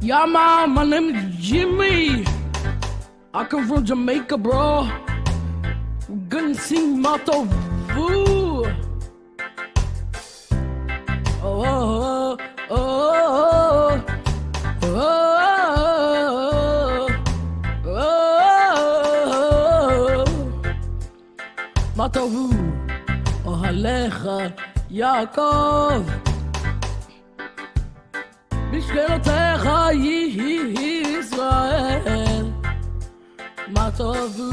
Yeah, man, my name is Jimmy. I come from Jamaica, bro. We're gonna sing Mato Vu. Oh, oh, oh, oh, oh, oh. Mato Vu, oh, Halecha, Yaakov. משכנותיך ישראל, מה טובו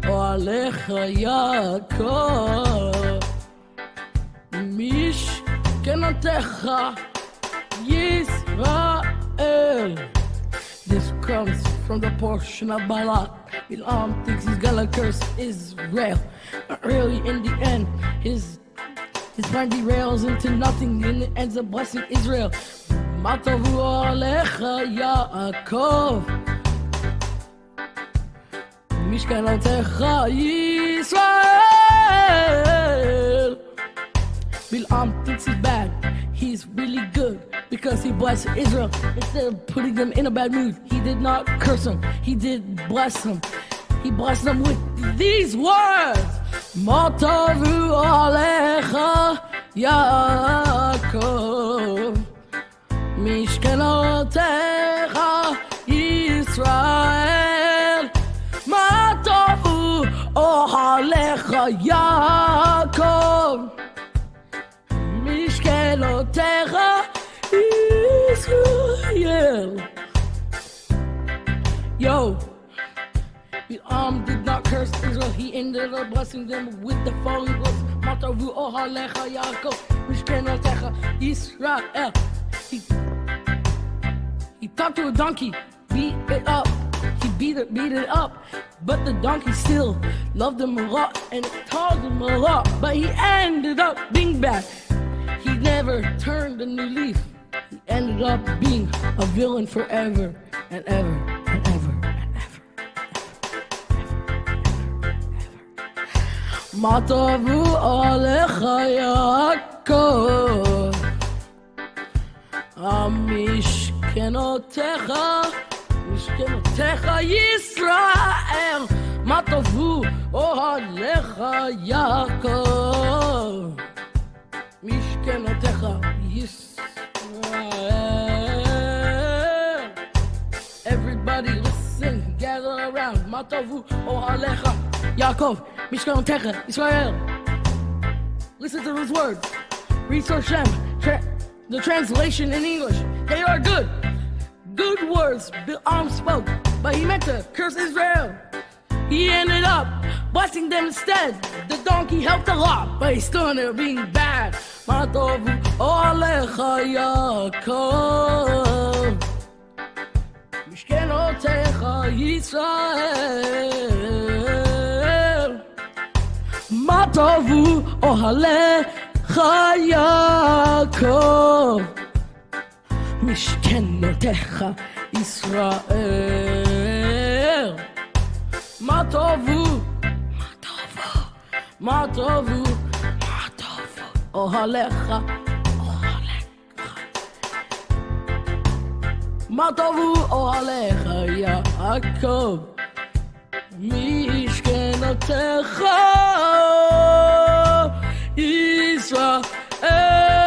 אוהליך יעקב. משכנותיך ישראל. This comes from the portion of Balak. Bilam thinks he's gonna curse Israel, but really in the end his plan derails into nothing and it ends up blessing Israel. מה טובו עליך יעקב, משכנותיך ישראל. Bilam thinks he's bad, he's really good because he blessed Israel instead of putting them in a bad mood. He did not curse them, he did bless them. He blessed them with these words. מה טובו עליך יעקב, משכנותיך ישראל. מה טובו אוהליך יעקב, משכנותיך ישראל. Yo, Bilam did not curse Israel, he ended up blessing them with the following words. מה טובו אוהליך יעקב, משכנותיך ישראל. He talked to a donkey, beat it up. He beat it up, but the donkey still loved him a lot and it taught him a lot. But he ended up being bad. He never turned a new leaf. He ended up being a villain forever and ever and ever and ever. מה טובו עליך יעקב, משכנותיך ישראל. מה טובו אוהליך יעקב, משכנותיך ישראל. Everybody listen, gather around. מה טובו אוהליך יעקב, משכנותיך ישראל. Listen to those words. Research them. The translation in English, they are good. Good words Bilam spoke, but he meant to curse Israel. He ended up blessing them instead. The donkey helped a lot, but he still ended up being bad. מה טובו עליך יעקב, משכנותיך ישראל. מה טובו אוהליך יעקב, משכנותיך ישראל. מה טובו אוהליך, מה טובו אוהליך יעקב, משכנותיך ישראל.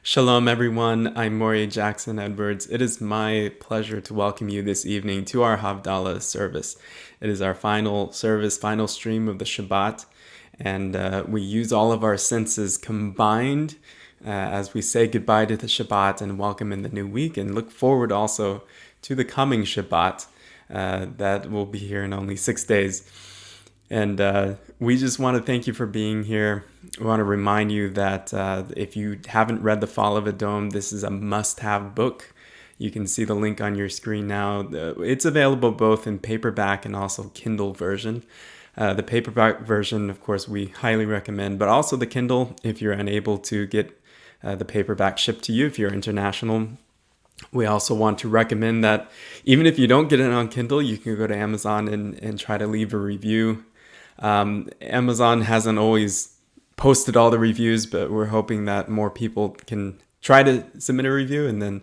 Shalom everyone, I'm Maury Jackson Edwards. It is my pleasure to welcome you this evening to our Havdalah service. It is our final service, final stream of the Shabbat, and we use all of our senses combined as we say goodbye to the Shabbat and welcome in the new week, and look forward also to the coming Shabbat that will be here in only 6 days. And we just want to thank you for being here. We want to remind you that if you haven't read The Fall of a Dome, this is a must-have book. You can see the link on your screen now. It's available both in paperback and also Kindle version. The paperback version, of course, we highly recommend, but also the Kindle if you're unable to get the paperback shipped to you, if you're international. We also want to recommend that even if you don't get it on Kindle, you can go to Amazon and try to leave a review. Amazon hasn't always posted all the reviews, but we're hoping that more people can try to submit a review, and then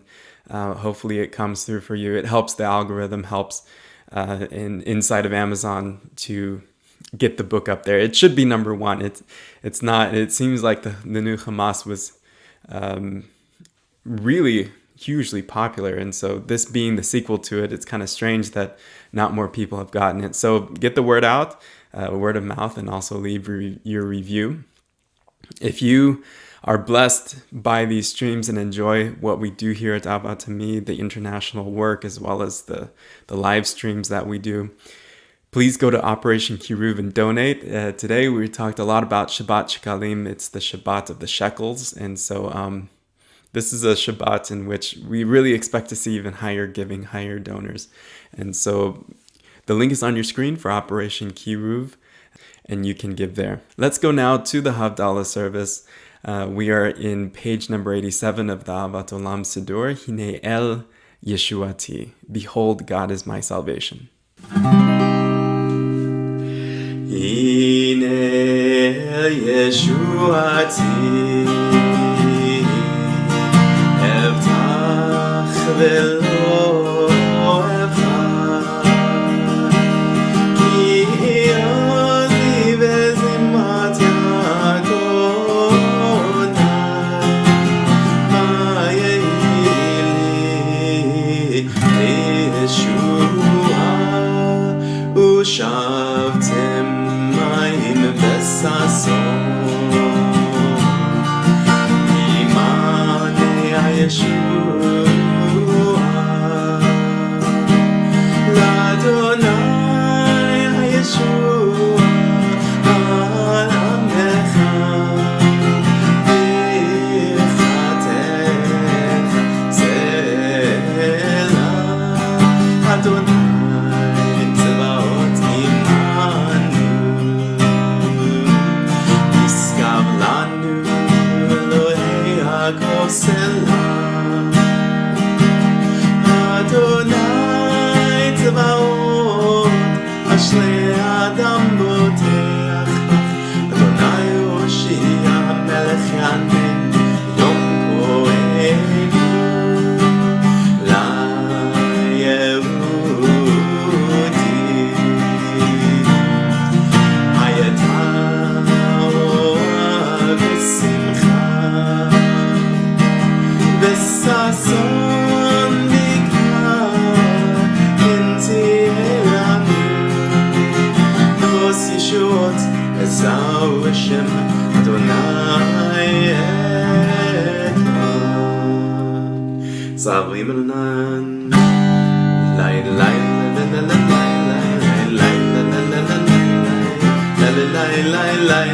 hopefully it comes through for you. It helps the algorithm, helps inside of Amazon to get the book up there. It should be number one. It's not. It seems like the new Hamas was really hugely popular, and so this being the sequel to it, it's kind of strange that not more people have gotten it. So get the word out, word of mouth, and also leave your review. If you are blessed by these streams and enjoy what we do here at Abba to Me, the international work, as well as the live streams that we do, please go to Operation Kiruv and donate. Today we talked a lot about Shabbat Shekalim. It's the Shabbat of the shekels, and so this is a Shabbat in which we really expect to see even higher giving, higher donors. And so the link is on your screen for Operation Kiruv, and you can give there. Let's go now to the Havdalah service. We are in page number 87 of the Avat Olam Siddur. Hine El Yeshuati. Behold, God is my salvation. Hine El Yeshuati. Evtach velo evtach. Ki ozi vezimat Shavtem mayim besason Imane Yeshua Ladonai Yeshua Alamecha Bichatecha Selah Adonai Adonai Tzevaot Ashrei Adam Boteach Bach Adonai Hoshia Melech Yamin Yom Koenu La Yehudi Hayata V'simcha V'sason Bika Inti Elamu V'os Yeshuot Ezau Hashem Adonai Echad Zavrim Elonan Lai Lai Lai Lai Lai Lai Lai Lai Lai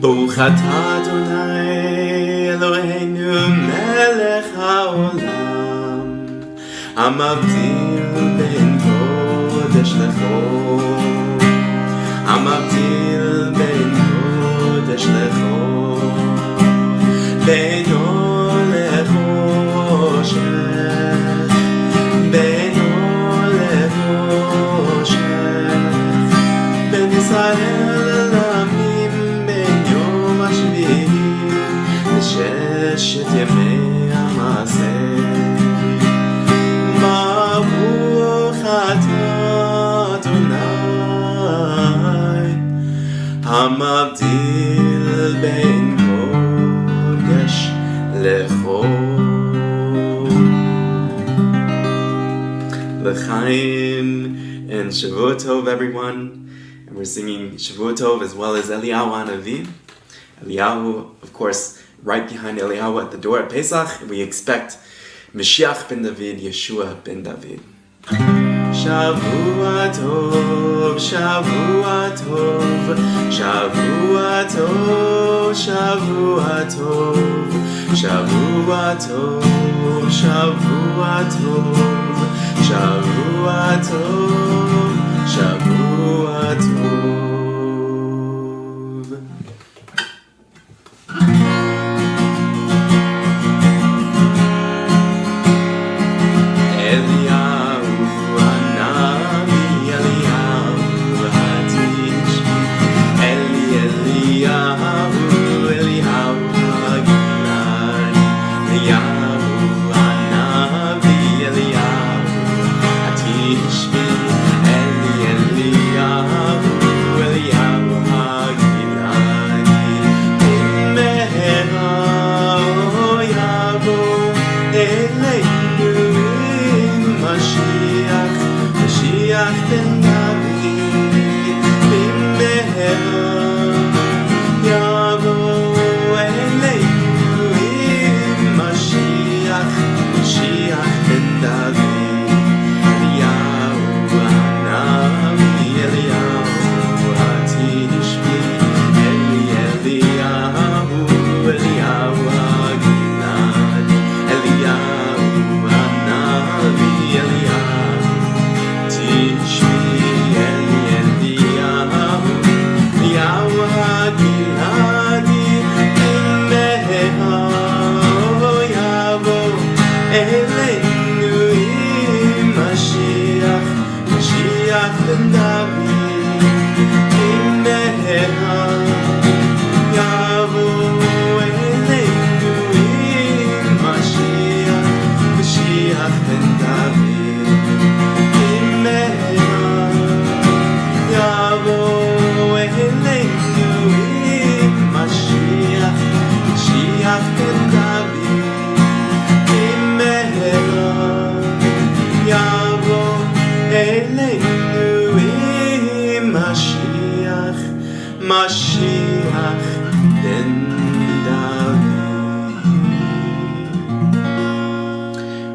ברוך אתה אדוני אלוהינו מלך העולם המבדיל בין קודש לחול המבדיל בין קודש לחול בין אור לחושך בין אור לחושך בין ישראל לעמים בין יום השביעי לששת ימי המעשה ברוך אתה אדוני המבדיל בין קודש לחול. L'chaim and Shavua Tov, everyone. And we're singing Shavua Tov as well as Eliyahu Hanavi. Eliyahu, of course, right behind Eliyahu at the door at Pesach. We expect Mashiach ben David, Yeshua ben David. Shavua Tov, Shavua Tov, Shavua Tov, Shavua Tov, Shavua Tov, Shavua Tov, Shavua Tov, Shavua Tov.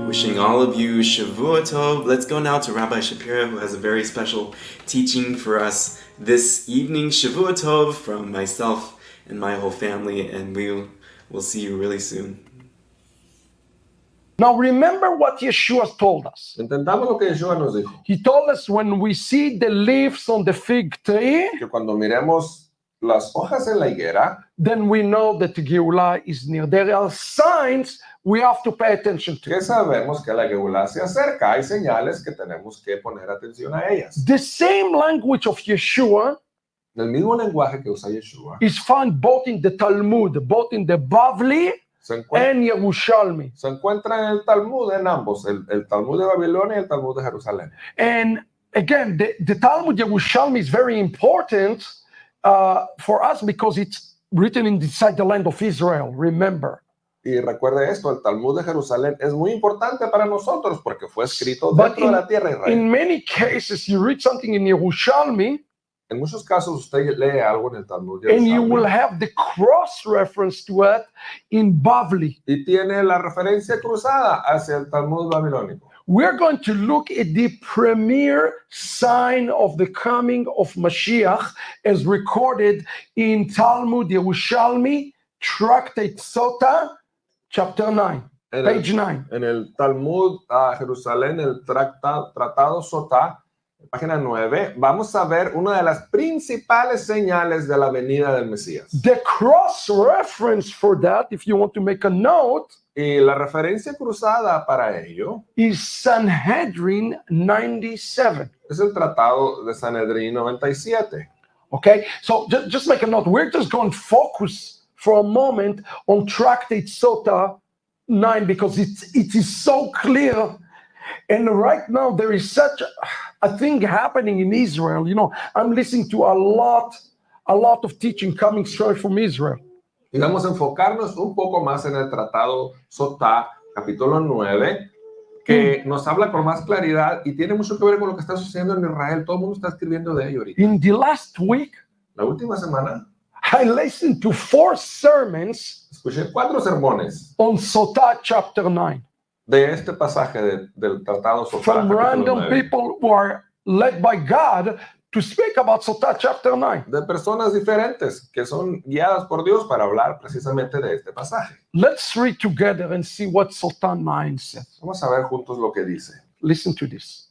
Wishing all of you Shavua Tov. Let's go now to Rabbi Shapira, who has a very special teaching for us this evening. Shavua Tov from myself and my whole family, and we'll see you really soon. Now remember what Yeshua told us. Entendamos lo que Yeshua nos dijo, He told us when we see the leaves on the fig tree, que cuando miremos las hojas en la higuera, then we know that Geulah is near. There are signs we have to pay attention to. que sabemos que la Geulá se acerca. Hay señales que tenemos que poner atención a ellas. The same language of Yeshua El mismo lenguaje que usa Yeshua is found both in the Talmud, both in the Bavli se encuentra, and Yerushalmi. se encuentra en el Talmud, en ambos, el Talmud de Babilonia y el Talmud de Jerusalén. And again, the Talmud Yerushalmi is very important for us because it's written inside the land of Israel, remember. Y recuerde esto, el Talmud de Jerusalén es muy importante para nosotros porque fue escrito dentro de la tierra de Israel. In many cases, you read something in Yerushalmi, En muchos casos usted lee algo en el Talmud de and you will Jerusalén have the cross-reference to it in Bavli, y tiene la referencia cruzada hacia el Talmud babilónico. we're going to look at the premier sign of the coming of Mashiach as recorded in Talmud Yerushalmi, Tractate Sota, chapter 9, page 9. En el Talmud a Jerusalén, el Tratado Sotá, página 9, vamos a ver una de las principales señales de la venida del Mesías. The cross-reference for that, if you want to make a note, Y la referencia cruzada para ello is Sanhedrin 97. es el Tratado de Sanedrín 97. Okay, so just make a note. We're just going to focus for a moment on Tractate Sota 9 because it is so clear. And right now there is such a thing happening in Israel. You know, I'm listening to a lot of teaching coming straight from Israel. Y vamos a enfocarnos un poco más en el Tratado Sotá, capítulo 9, que nos habla con más claridad y tiene mucho que ver con lo que está sucediendo en Israel. Todo el mundo está escribiendo de ello ahorita. In the last week, La última semana, I listened to 4 sermons escuché 4 sermones on Sota chapter 9 de este pasaje del Tratado Sotá, from capítulo random 9, people who are led by God to speak about Sota chapter 9. de personas diferentes que son guiadas por Dios para hablar precisamente de este pasaje. Let's read together and see what Sota 9 says. Vamos a ver juntos lo que dice. Listen to this.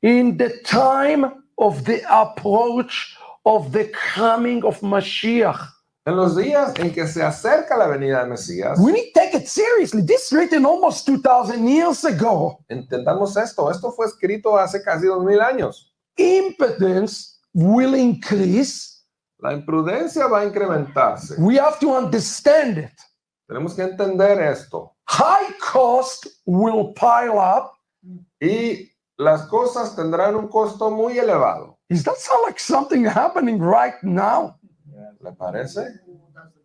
In the time of the approach of the coming of Mashiach, En los días en que se acerca la venida del Mesías, we need to take it seriously. This is written almost 2,000 years ago. entendamos esto. Esto fue escrito hace casi 2000 años. Impotence will increase. La imprudencia va a incrementarse. We have to understand it. Tenemos que entender esto. High cost will pile up. Y las cosas tendrán un costo muy elevado. Does that sound like something happening right now? ¿Le parece?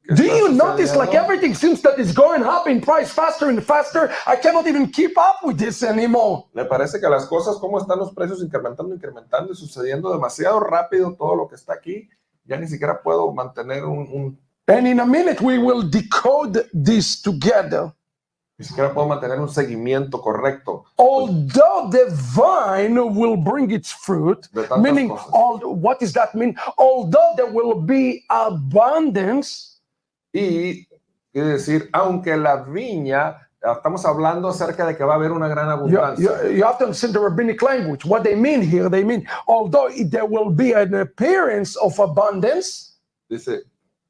¿Qué Do está you notice sucediendo? like everything seems that it's going up in price faster and faster? I cannot even keep up with this anymore. ¿Le parece que las cosas, cómo están los precios incrementando y sucediendo demasiado rápido todo lo que está aquí? Ya ni siquiera puedo mantener And in a minute we will decode this together. ni siquiera puedo mantener un seguimiento correcto. Although the vine will bring its fruit, De tantas meaning, cosas. what does that mean? Although there will be abundance, Y quiere decir, aunque la viña, estamos hablando acerca de que va a haber una gran abundancia. you have to understand the rabbinic language. What they mean here, they mean, although there will be an appearance of abundance, Dice,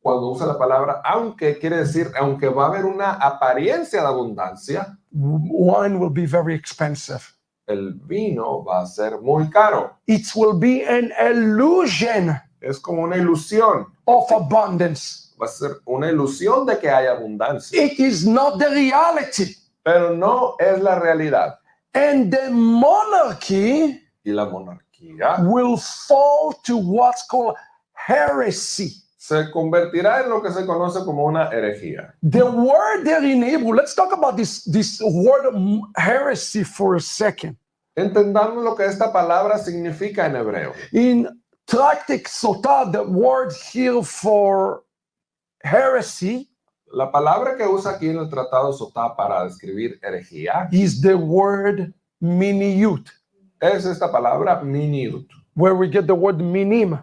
cuando usa la palabra aunque, quiere decir, aunque va a haber una apariencia de abundancia, wine will be very expensive. el vino va a ser muy caro. It will be an illusion Es como una ilusión. of abundance. Va a ser una ilusión de que hay abundancia. It is not the reality. Pero no es la realidad. And the monarchy Y la monarquía will fall to what's called heresy. se convertirá en lo que se conoce como una herejía. The word there in Hebrew, let's talk about this word heresy for a second. Entendamos lo que esta palabra significa en hebreo. In Tractate Sota, the word here for heresy La palabra que usa aquí en el Tratado Sotá para describir herejía is the word miniyut, es esta palabra miniut, where we get the word minim.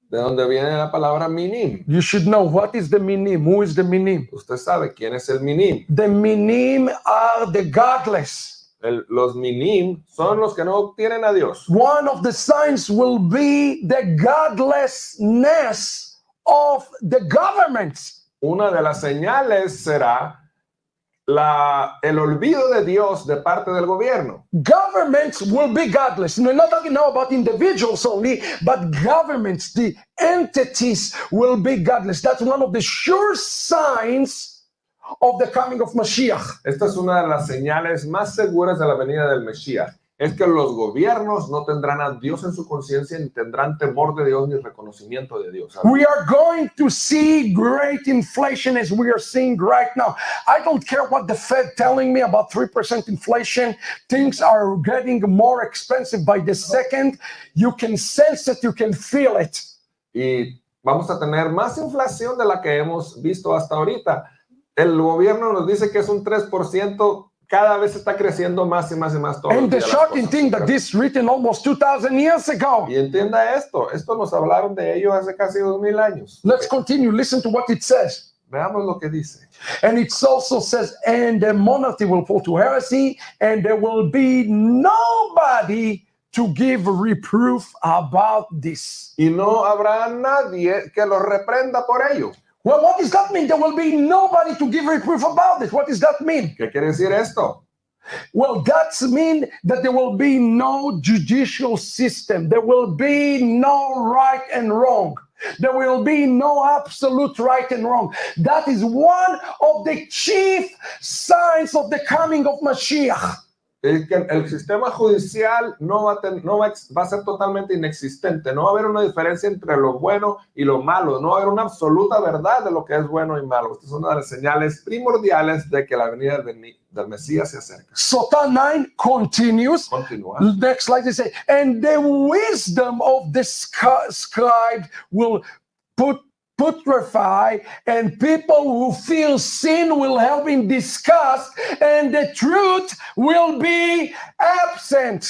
de donde viene la palabra minim. You should know what is the minim. Who is the minim? Usted sabe quién es el minim. The minim are the godless. Los minim son los que no tienen a Dios. One of the signs will be the godlessness of the governments. Una de las señales será el olvido de Dios de parte del gobierno. Governments will be godless. We're not talking now about individuals only, but governments, the entities will be godless. That's one of the sure signs of the coming of Mashiach. Esta es una de las señales más seguras de la venida del Mesías. Es que los gobiernos no tendrán a Dios en su conciencia, ni tendrán temor de Dios, ni reconocimiento de Dios. We are going to see great inflation as we are seeing right now. I don't care what the Fed telling me about 3% inflation. Things are getting more expensive by the second. You can sense it, you can feel it. Y vamos a tener más inflación de la que hemos visto hasta ahorita. El gobierno nos dice que es un 3%, cada vez está creciendo más y más y más todo. And the shocking thing that this written almost 2,000 years ago. Y entienda esto nos hablaron de ello hace casi 2000 años. Let's continue. Listen to what it says. Veamos lo que dice. And it also says, and the monarchy will fall to heresy, and there will be nobody to give reproof about this. Y no habrá nadie que los reprenda por ello. Well, what does that mean? There will be nobody to give reproof about it. What does that mean? ¿Qué quiere decir esto? Well, that means that there will be no judicial system. There will be no right and wrong. There will be no absolute right and wrong. That is one of the chief signs of the coming of Mashiach. Es que el sistema judicial no va a ser totalmente inexistente. No va a haber una diferencia entre lo bueno y lo malo. No va a haber una absoluta verdad de lo que es bueno y malo. Esta es una de las señales primordiales de que la venida del Mesías se acerca. Sota 9 continues. Continúa. Next slide, they say, and the wisdom of the scribe will putrefy, and people who feel sin will have been discussed, and the truth will be absent.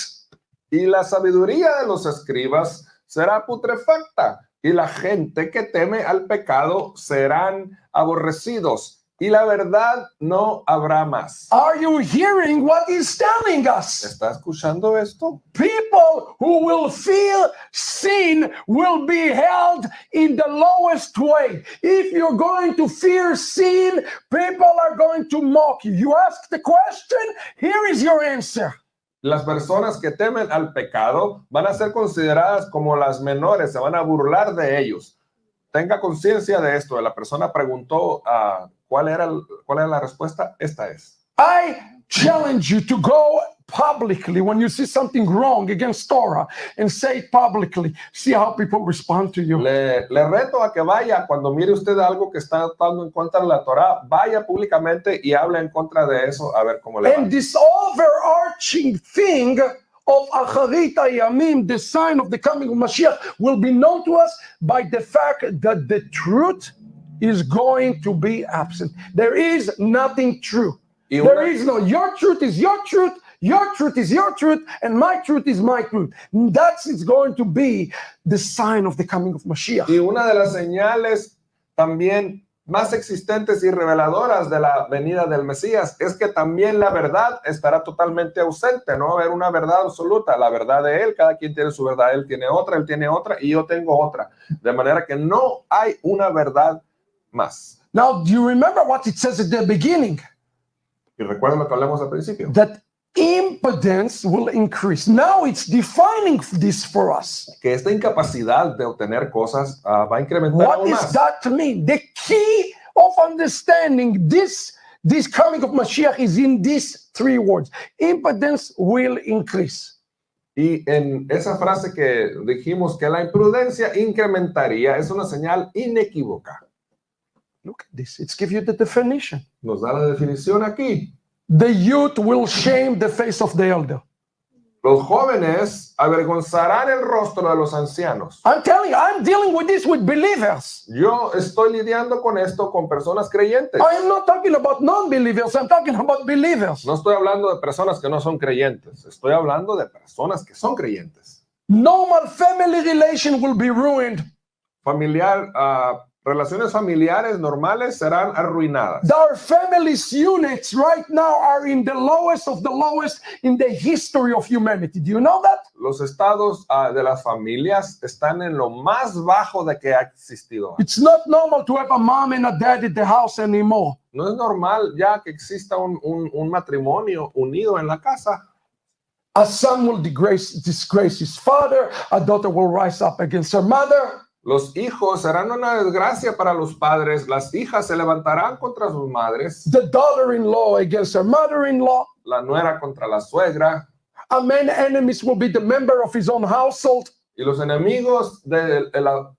Y la sabiduría de los escribas será putrefacta, y la gente que teme al pecado serán aborrecidos, y la verdad no habrá más. Are you hearing what he's telling us? ¿Está escuchando esto? People who will feel sin will be held in the lowest way. If you're going to fear sin, people are going to mock you. You ask the question, here is your answer. Las personas que temen al pecado van a ser consideradas como las menores, se van a burlar de ellos. Tenga conciencia de esto. La persona preguntó ¿cuál era la respuesta? Esta es. I challenge you to go publicly when you see something wrong against Torah and say it publicly. See how people respond to you. Le reto a que vaya cuando mire usted algo que está dando en contra de la Torah, vaya públicamente y hable en contra de eso a ver cómo le va. And this overarching thing of Acharit Hayamim, the sign of the coming of Mashiach, will be known to us by the fact that the truth is going to be absent. There is nothing true. There is no, your truth is your truth, your truth is your truth, and my truth is my truth. That's it's going to be the sign of the coming of Mashiach. Y una de las señales también más existentes y reveladoras de la venida del Mesías es que también la verdad estará totalmente ausente. No va a haber una verdad absoluta. La verdad de él, cada quien tiene su verdad. Él tiene otra y yo tengo otra. De manera que no hay una verdad más. Now, do you remember what it says at the beginning? Y recuerden lo que hablamos al principio. That impotence will increase. Now it's defining this for us. Que esta incapacidad de obtener cosas va a incrementar What aún does más. that mean? The key of understanding this coming of Mashiach is in these three words. Impotence will increase. Y en esa frase que dijimos que la imprudencia incrementaría, es una señal inequívoca. Look at this. It's give you the definition. Nos da la definición aquí. The youth will shame the face of the elder. Los jóvenes avergonzarán el rostro de los ancianos. I'm telling you, I'm dealing with this with believers. Yo estoy lidiando con esto con personas creyentes. I am not talking about non-believers. I'm talking about believers. No estoy hablando de personas que no son creyentes. Estoy hablando de personas que son creyentes. Normal family relation will be ruined. Relaciones familiares normales serán arruinadas. Our family's units right now are in the lowest of the lowest in the history of humanity. Do you know that? Los estados de las familias están en lo más bajo de que ha existido. It's not normal to have a mom and a dad at the house anymore. No es normal ya que exista un matrimonio unido en la casa. A son will disgrace his father. A daughter will rise up against her mother. Los hijos serán una desgracia para los padres. Las hijas se levantarán contra sus madres. The daughter-in-law against her mother-in-law. La nuera contra la suegra. A man's enemies will be the member of his own household. Y los enemigos del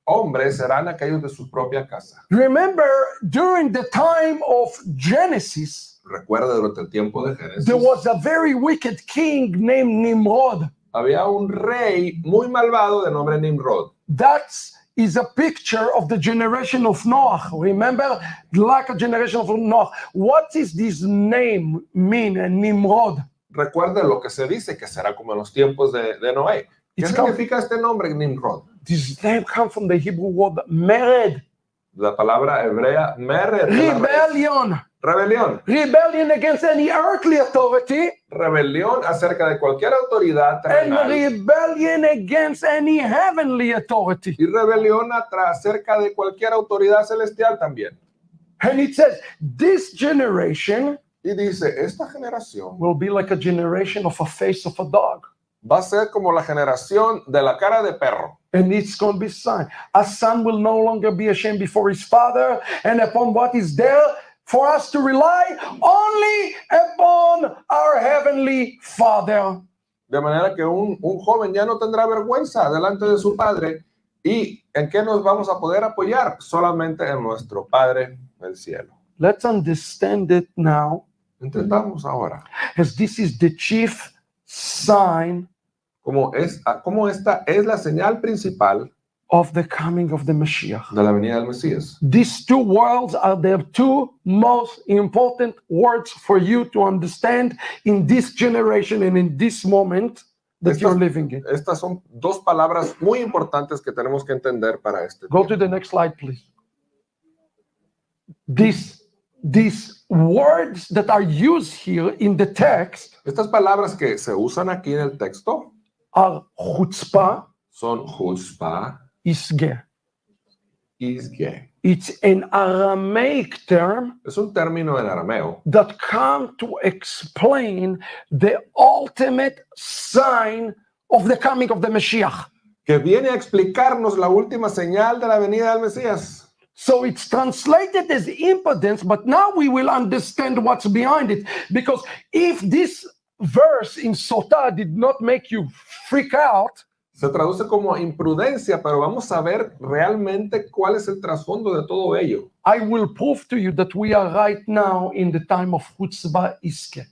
hombre serán aquellos de su propia casa. Remember, during the time of Genesis, recuerda durante el tiempo de Génesis, there was a very wicked king named Nimrod. Había un rey muy malvado de nombre Nimrod. That's is a picture of the generation of Noah. Remember, like a generation of Noah. What is this name mean, Nimrod? Recuerde lo que se dice que será como en los tiempos de Noé. ¿Qué significa este nombre, Nimrod? This name comes from the Hebrew word mered. La palabra hebrea mered. Rebellion. Rebelión. Rebellion against any earthly authority. Rebelión acerca de cualquier autoridad terrenal. And rebellion against any heavenly authority. Y rebelión acerca de cualquier autoridad celestial también. And it says, this generation Y dice, esta generación will be like a generation of a face of a dog. va a ser como la generación de la cara de perro. And it's going to be sign. A son will no longer be ashamed before his father, and upon what is there for us to rely only upon our heavenly Father. De manera que un joven ya no tendrá vergüenza delante de su padre. ¿Y en qué nos vamos a poder apoyar? Solamente en nuestro Padre del cielo. Let's understand it now. Entendamos ahora. As this is the chief sign Como esta es la señal principal of the coming of the Mashiach. de la venida del Mesías. These two words are the two most important words for you to understand in this generation and in this moment that you're living in. Estas son dos palabras muy importantes que tenemos que entender para este Go tiempo. to the next slide, please. These words that are used here in the text Estas palabras que se usan aquí en el texto are chutzpah, son chutzpah, isge. isge. It's an Aramaic term Es un término en arameo that comes to explain the ultimate sign of the coming of the Mashiach. que viene a explicarnos la última señal de la venida del Mesías. So it's translated as impotence, but now we will understand what's behind it. Because if this verse in Sotah did not make you freak out, Se traduce como imprudencia, pero vamos a ver realmente cuál es el trasfondo de todo ello. I will prove to you that we are right now in the time of Chutzpah Iske.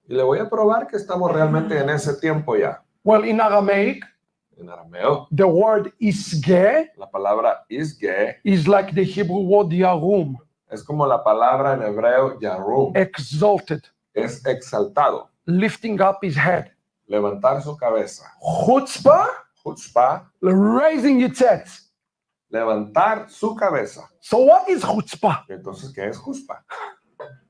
Y le voy a probar que estamos realmente en ese tiempo ya. Well, in Aramaic, En arameo, the word Isge la palabra isge is like the Hebrew word Yarum, es como la palabra en hebreo yarum. exalted, Es exaltado, lifting up his head. levantar su cabeza. Chutzpah, Chutzpah, raising its head. levantar su cabeza. So what is chutzpah? Entonces, ¿qué es chutzpah?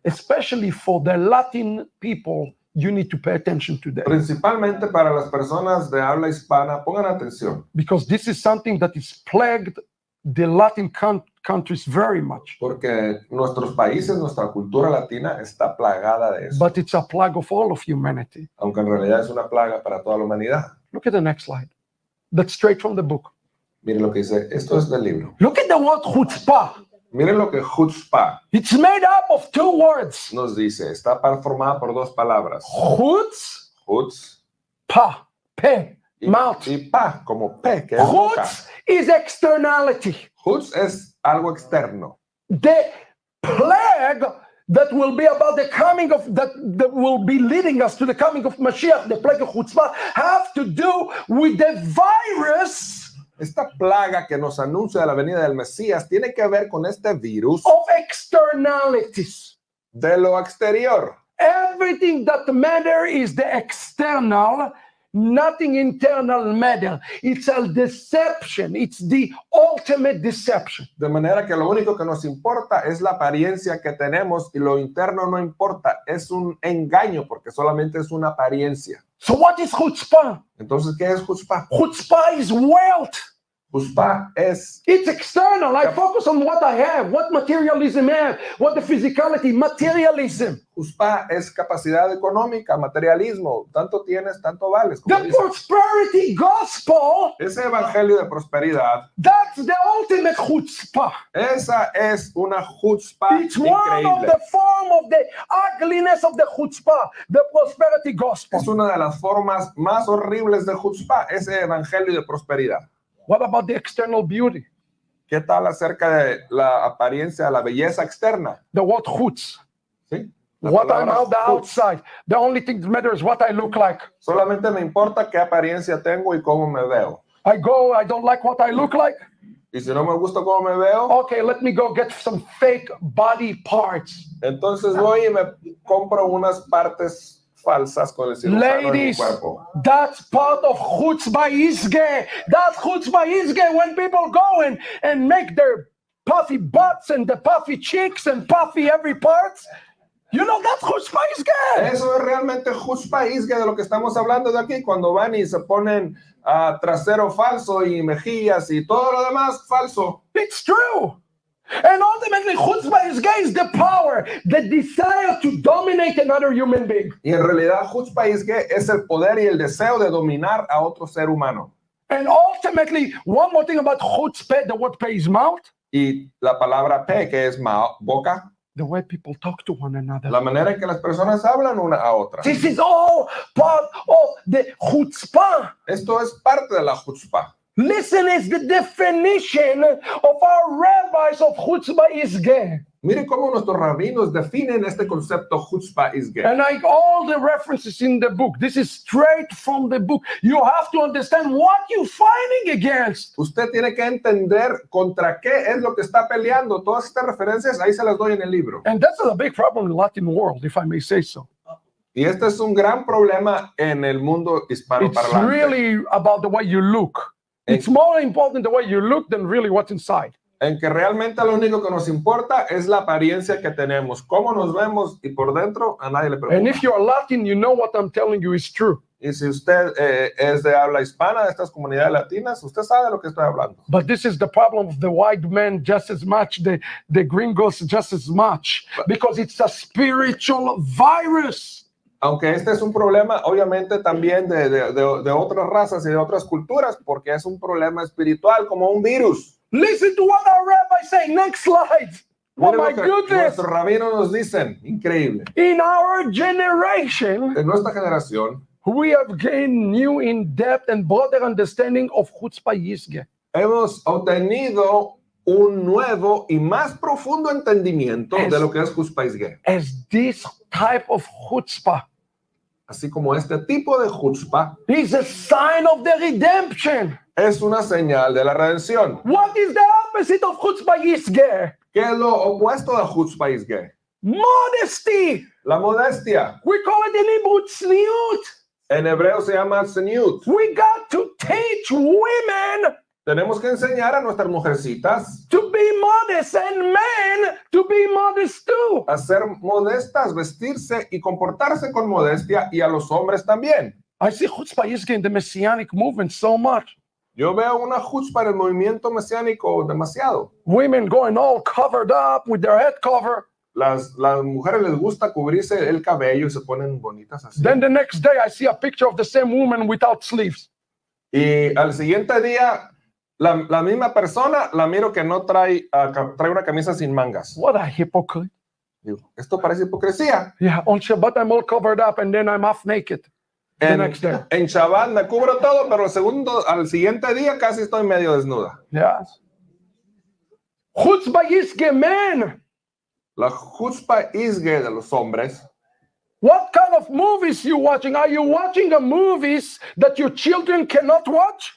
Especially for the Latin people, you need to pay attention to that. Principalmente para las personas de habla hispana, pongan atención, Because this is something that is plagued the Latin countries very much. porque nuestros países, nuestra cultura latina está plagada de eso, But it's a plague of all of humanity. aunque en realidad es una plaga para toda la humanidad. Look at the next slide. That's straight from the book. Miren lo que dice, esto es del libro. Look at the word chutzpah. Miren lo que chutzpah It's made up of two words. nos dice, está formada por dos palabras, Chutz, chutz pa, pe, y, mouth. y pa, como pe, que es boca. Chutz is externality. Chutz es algo externo. The plague that will be about the coming of that will be leading us to the coming of Mashiach, the plague of chutzpah, have to do with the virus Esta plaga que nos anuncia la venida del Mesías tiene que ver con este virus of externalities. de lo exterior. Everything that matter is the external, nothing internal matter. It's a deception. It's the ultimate deception. De manera que lo único que nos importa es la apariencia que tenemos y lo interno no importa. Es un engaño porque solamente es una apariencia. So what is chutzpah? Entonces, ¿qué es chutzpah? Chutzpah is wealth. Chutzpah es, It's external. I focus on what I have, what materialism have, what the physicality, materialism. chutzpah es capacidad económica, materialismo. Tanto tienes, tanto vales. como The dice. prosperity gospel, Ese evangelio de prosperidad, that's the ultimate chutzpah. esa es una chutzpah It's one of increíble. the form of the ugliness of the chutzpah, the prosperity gospel. Es una de las formas más horribles de chutzpah, ese evangelio de prosperidad. What about the external beauty? ¿Qué tal acerca de la apariencia, la belleza externa? The word chutz. ¿Sí? La What I'm palabra out the chutz. outside. The only thing that matters is what I look like. Solamente me importa qué apariencia tengo y cómo me veo. I go, I don't like what I look like. Y si no me gusta cómo me veo, okay, let me go get some fake body parts. entonces voy y me compro unas partes falsas con el cirujano en mi Ladies, cuerpo. that's part of chutzpah isge. That's chutzpah isge when people go and make their puffy butts and the puffy cheeks and puffy every part. You know, that's chutzpah isge. Eso es realmente chutzpah isge de lo que estamos hablando de aquí, cuando van y se ponen trasero falso y mejillas y todo lo demás falso. It's true. And ultimately, chutzpah isge is the power, the desire to dominate another human being. Y en realidad chutzpah isge es el poder y el deseo de dominar a otro ser humano. And ultimately, one more thing about chutzpah, the word peh is mouth. Y la palabra pe, que es boca, The way people talk to one another. la manera en que las personas hablan una a otra. This is all part of the chutzpah. Esto es parte de la chutzpah. Listen, it's the definition of our rabbis of chutzpah isge. Mire cómo nuestros rabinos definen este concepto chutzpah isge. And like all the references in the book, this is straight from the book. You have to understand what you're fighting against. Usted tiene que entender contra qué es lo que está peleando. Todas estas referencias ahí se las doy en el libro. And that's a big problem in the Latin world, if I may say so. Y este es un gran problema en el mundo It's hispanoparlante. really about the way you look. It's more important the way you look than really what's inside. En que realmente lo único que nos importa es la apariencia que tenemos, cómo nos vemos y por dentro a nadie le And preocupa. if you're Latin, you know what I'm telling you is true. Y si usted es de habla hispana, de estas comunidades latinas, usted sabe de lo que estoy hablando. But this is the problem of the white man just as much, the gringos just as much, because it's a spiritual virus. Aunque este es un problema, obviamente, también de otras razas y de otras culturas, porque es un problema espiritual, como un virus. Listen to what our rabbis say. Next slide. Oh Miren my lo que goodness. nuestros rabinos nos dicen, increíble. In our generation, En nuestra generación, we have gained new in-depth and broader understanding of chutzpah yisge. hemos obtenido un nuevo y más profundo entendimiento de lo que es chutzpah isge. As this type of chutzpah Así como este tipo de chutzpah is a sign of the redemption. es una señal de la redención. What is the opposite of chutzpah yisge? ¿Qué es lo opuesto de chutzpah isge? Modesty. La modestia. We call it in Hebrew tzniut. En hebreo se llama tzniut. We got to teach women Tenemos que enseñar a nuestras mujercitas to be modest and men to be modest too. a ser modestas, vestirse y comportarse con modestia, y a los hombres también. I see chutzpah yisge in the messianic movement so much. Yo veo una chutzpah en el movimiento mesiánico demasiado. Women going all covered up with their head cover. Las mujeres les gusta cubrirse el cabello y se ponen bonitas así. Then the next day I see a picture of the same woman without sleeves. Y al siguiente día, la misma persona, la miro que no trae una camisa sin mangas. What a hypocrite. Digo, esto parece hipocresía. Yeah, on Shabbat I'm all covered up and then I'm half naked the next day. En Shabbat me cubro todo, pero al siguiente día casi estoy medio desnuda. Yes. Chutzpah yisge men. La chutzpah isge de los hombres. What kind of movies you watching? Are you watching a movies that your children cannot watch?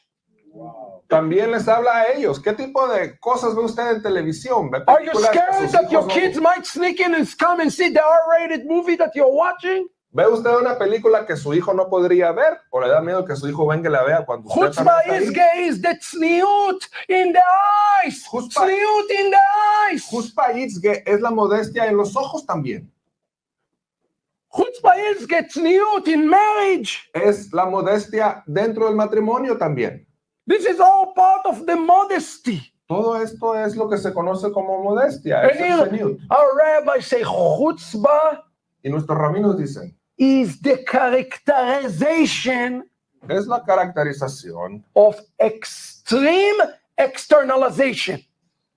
También les habla a ellos. ¿Qué tipo de cosas ve usted en televisión? ¿Ve Are you películas que scared sus that your hijos no- kids might sneak in and come and see the R-rated movie that you're watching? ¿Ve usted una película que su hijo no podría ver? ¿O le da miedo que su hijo venga y la vea cuando usted Chutzpah también is está ahí? gay is the tzniut in the eyes. Chutzpah- Tzniut in the eyes. Chutzpah isge es la modestia en los ojos también. Chutzpah is gay tzniut in marriage. Es la modestia dentro del matrimonio también. This is all part of the modesty. Todo esto es lo que se conoce como modestia. And Es el here, tzniut. our rabbis say chutzpah Y nuestros rabinos dicen, is the characterization es la caracterización of extreme externalization.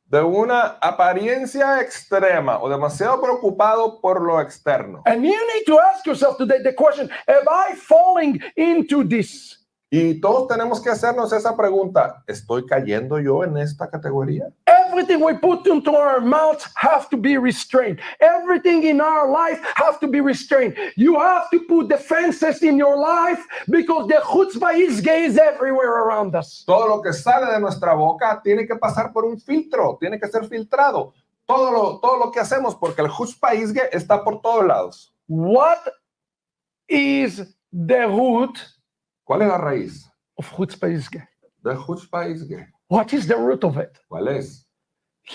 de una apariencia extrema o demasiado preocupado por lo externo. And you need to ask yourself today the question, am I falling into this? Y todos tenemos que hacernos esa pregunta, ¿estoy cayendo yo en esta categoría? Every Everything we put into our mouths have to be restrained. Everything in our life have to be restrained. You have to put defenses in your life because the chutzpah is everywhere around us. Todo lo que sale de nuestra boca tiene que pasar por un filtro, tiene que ser filtrado. Todo lo que hacemos, porque el chutzpah isge está por todos lados. What is the root ¿Cuál es la raíz of chutzpah isge? del chutzpah isge? What is the root of it? ¿Cuál es?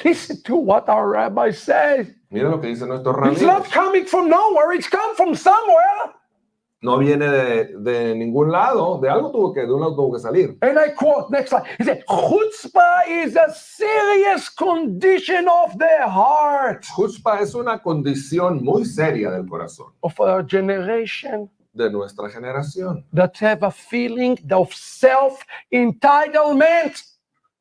Listen to what our rabbi says. Mira lo que dice nuestro It's not rabino. coming from nowhere. It's come from somewhere. No viene de ningún lado, de un lado tuvo que salir. And I quote, next slide. He said, chutzpah is a serious condition of the heart Chutzpah es una condición muy seria del corazón, of our generation de nuestra generación, that have a feeling of self-entitlement.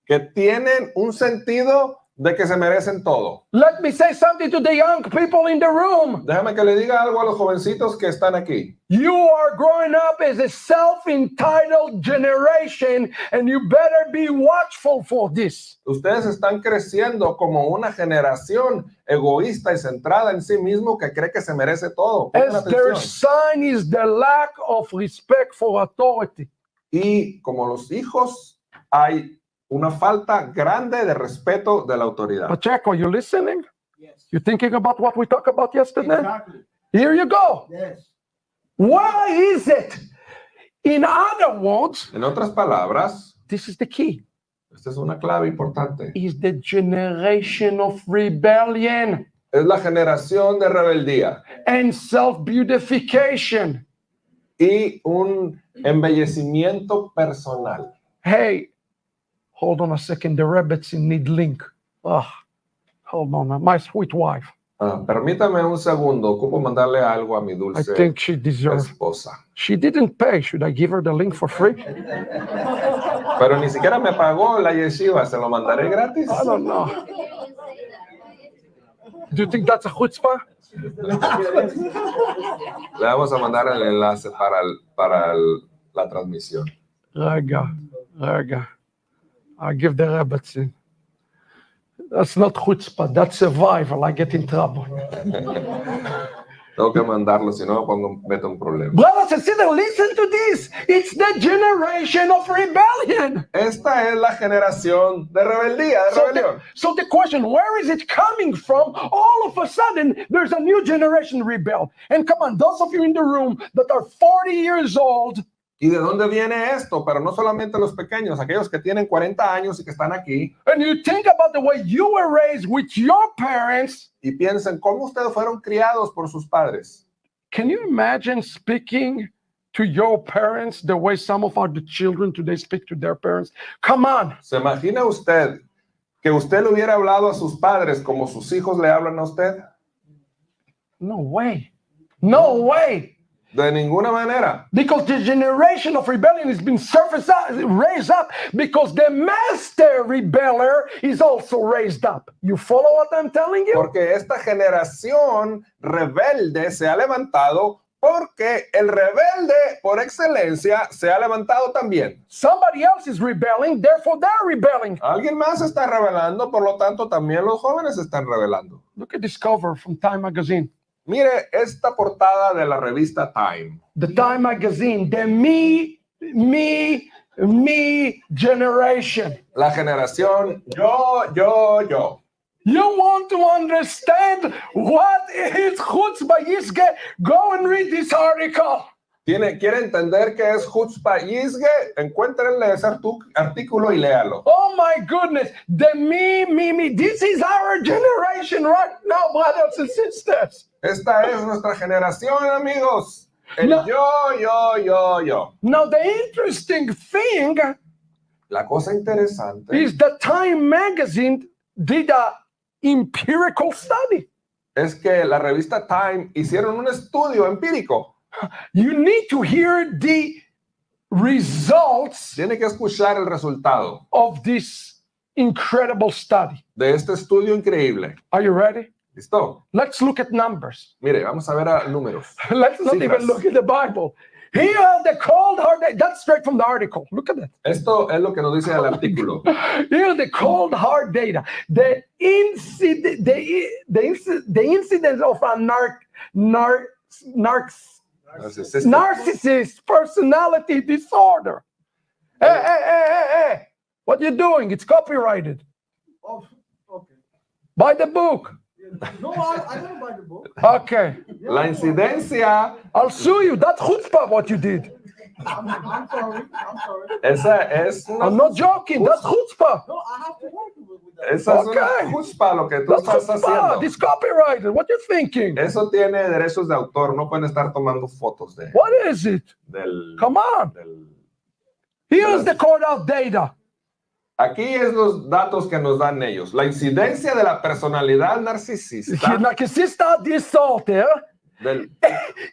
que tienen un sentido de que se merecen todo. Let me say something to the young people in the room. Déjame que le diga algo a los jovencitos que están aquí. You are growing up as a self-entitled generation, and you better be watchful for this. Ustedes están creciendo como una generación egoísta y centrada en sí mismo que cree que se merece todo. Pongan As their atención. sign is the lack of respect for authority. Y como los hijos, hay una falta grande de respeto de la autoridad. Pacheco, are you listening? Yes. You thinking about what we talked about yesterday? Exactly. Here you go. Yes. Why is it? In other words, En otras palabras, this is the key. esta es una clave importante. Is the generation of rebellion Es la generación de rebeldía and self-beautification. y un embellecimiento personal. Hey, hold on a second. The rabbits need link. Hold on. My sweet wife. Permítame un segundo, ocupo mandarle algo a mi I dulce think she deserves. esposa. She didn't pay. Should I give her the link for free? Pero ni siquiera me pagó la yeshiva, ¿se lo mandaré gratis? I don't know. Do you think that's a chutzpah? Le vamos a mandar el enlace para la transmisión. Rega. I give the rabbits in. That's not chutzpah. That's survival. I get in trouble. Tengo que mandarlo, si no meto un problema. Brothers and sisters, listen to this. It's the generation of rebellion. Esta es la generación de rebeldía, de rebelión. So the question, where is it coming from? All of a sudden, there's a new generation rebel. And come on, those of you in the room that are 40 years old, ¿Y de dónde viene esto? Pero no solamente los pequeños, aquellos que tienen 40 años y que están aquí, and you think about the way you were raised with your parents, y piensen cómo ustedes fueron criados por sus padres. can you imagine speaking to your parents the way some of our children today speak to their parents? Come on. ¿Se imagina usted que usted le hubiera hablado a sus padres como sus hijos le hablan a usted? No way. No way. De ninguna manera. Because the generation of rebellion has been raised up because the master rebeller is also raised up. You follow what I'm telling you? Porque esta generación rebelde se ha levantado porque el rebelde por excelencia se ha levantado también. Somebody else is rebelling, therefore they're rebelling. Alguien más se está rebelando, por lo tanto también los jóvenes se están rebelando. Look at this cover from Time Magazine. Mire esta portada de la revista Time. The Time Magazine, the me generation. La generación yo. You want to understand what is chutzpah yisge? Go and read this article. ¿Quiere entender qué es chutzpah yisge? Encuéntrenle ese artículo y léalo. Oh my goodness, the me. This is our generation right now, brothers and sisters. Esta es nuestra generación, amigos. El No. yo. Now, the interesting thing La cosa interesante is the Time Magazine did a empirical study. es que la revista Time hicieron un estudio empírico. You need to hear the results Tiene que escuchar el resultado of this incredible study. de este estudio increíble. Are you ready? ¿Listo? Let's look at numbers. Mire, vamos a ver a números. Let's not Cifras. even look at the Bible. Here are the cold hard days. That's straight from the article. Look at that. Esto es lo que nos dice el artículo. Here are the cold hard data. The incidence of a narcissist personality disorder. Hey. What are you doing? It's copyrighted. Oh, okay. Buy the book. No, I don't buy the book. Okay. La incidencia, I'll sue you. That's chutzpah what you did. I'm sorry. esa es I'm not joking. That's chutzpah. No, I have to work with that. esa es una Okay. chutzpah lo que tú That's estás chutzpah. haciendo. It's copyrighted. What you thinking? Eso tiene derechos de autor, no pueden estar tomando fotos de, What is it? del, Come on. del... Here's the called out data. Aquí es los datos que nos dan ellos. La incidencia de la personalidad narcisista Narcissist disorder del,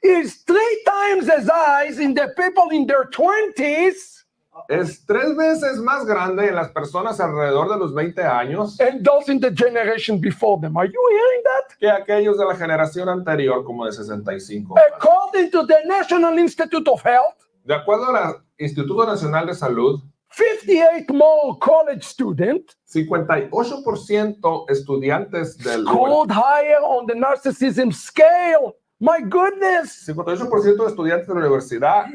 is 3 times as high in the people in their 20s es 3 veces más grande en las personas alrededor de los 20 años and those in the generation before them. Are you hearing that? que aquellos de la generación anterior, como de 65. According to the National Institute of Health, De acuerdo al Instituto Nacional de Salud, 58 more college students 58% estudiantes del scored higher on the narcissism scale. My goodness. 58% de estudiantes de la universidad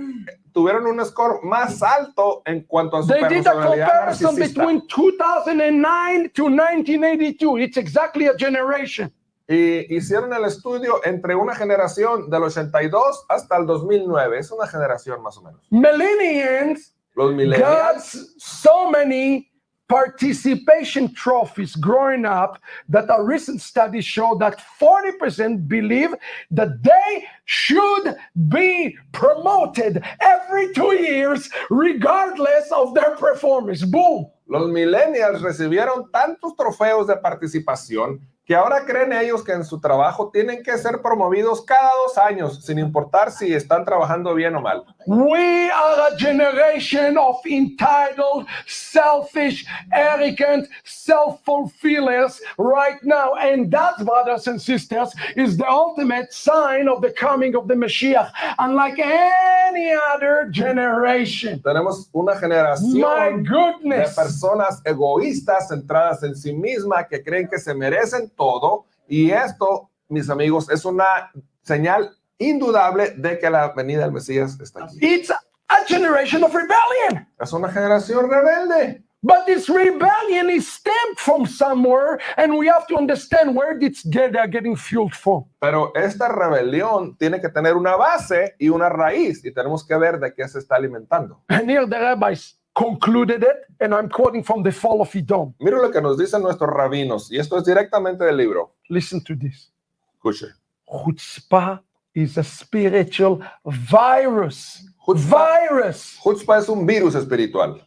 tuvieron un score más alto en cuanto a su They did a personalidad comparison narcisista. between 2009 to 1982. It's exactly a generation. Y hicieron el estudio entre una generación del 82 hasta el 2009. Es una generación más o menos. Millennials Los got millennials so many participation trophies growing up that a recent study showed that 40% believe that they should be promoted every 2 years regardless of their performance. Boom. Los millennials recibieron tantos trofeos de participación que ahora creen ellos que en su trabajo tienen que ser promovidos cada 2 años, sin importar si están trabajando bien o mal. We are a generation of entitled, selfish, arrogant, self-fulfillers right now. And that, brothers and sisters, is the ultimate sign of the coming of the Mashiach, unlike any other generation. Tenemos una My generación de goodness. personas egoístas, centradas en sí mismas, que creen que se merecen todo. Y esto, mis amigos, es una señal indudable de que la venida del Mesías está aquí. It's a generation of rebellion. Es una generación rebelde. But this rebellion is stemmed from somewhere, and we have to understand where they're getting fueled from. Pero esta rebelión tiene que tener una base y una raíz, y tenemos que ver de qué se está alimentando. And here the rabbis concluded it, and I'm quoting from the Fall of Edom. Mira lo que nos dicen nuestros rabinos, y esto es directamente del libro. Listen to this. Escuche. Chutzpah is a spiritual virus. Virus Chutzpah es un virus espiritual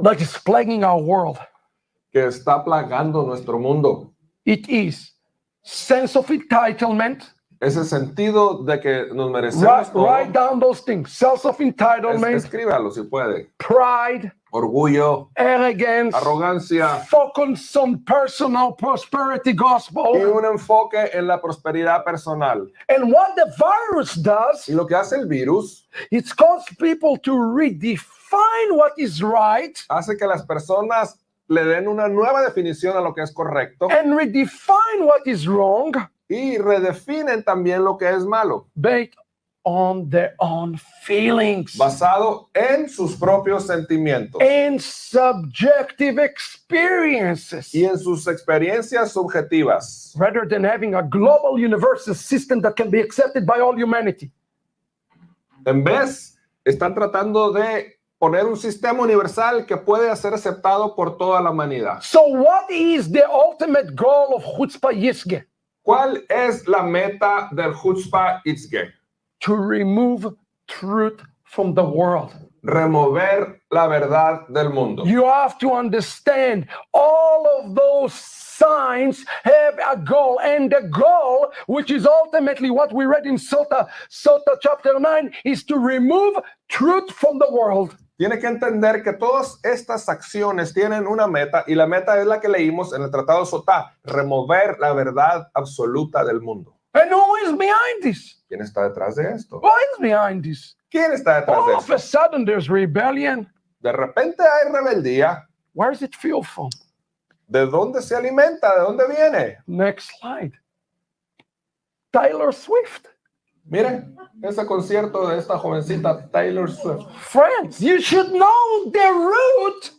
that is plaguing our world. que está plagando nuestro mundo. It is sense of entitlement. Ese sentido de que nos merecemos todo. Write down those things. Sense of entitlement, Escríbalo si puede. pride, Orgullo, arrogance, arrogancia focus on personal prosperity y gospel. un enfoque en la prosperidad personal. And what the virus does, Y lo que hace el virus it causes people to redefine what is right hace que las personas le den una nueva definición a lo que es correcto and redefine what is wrong y redefinen también lo que es malo, based on their own feelings basado en sus propios sentimientos and subjective experiences y en sus experiencias subjetivas, rather than having a global universal system that can be accepted by all humanity. en vez están tratando de poner un sistema universal que puede ser aceptado por toda la humanidad. So what is the ultimate goal of Chutzpah Yisge? ¿Cuál es la meta del Chutzpah Itzge? To remove truth from the world. Remover la verdad del mundo. You have to understand all of those signs have a goal, and the goal, which is ultimately what we read in Sota chapter 9, is to remove truth from the world. Tiene que entender que todas estas acciones tienen una meta, y la meta es la que leímos en el Tratado Sotá: remover la verdad absoluta del mundo. And who is behind this? ¿Quién está detrás de esto? What is behind this? ¿Quién está detrás de All of a esto? sudden, there's rebellion. De repente hay rebeldía. Where is it fueled from? ¿De dónde se alimenta? ¿De dónde viene? Next slide. Taylor Swift. Miren, ese concierto de esta jovencita Taylor Swift. Friends, you should know the root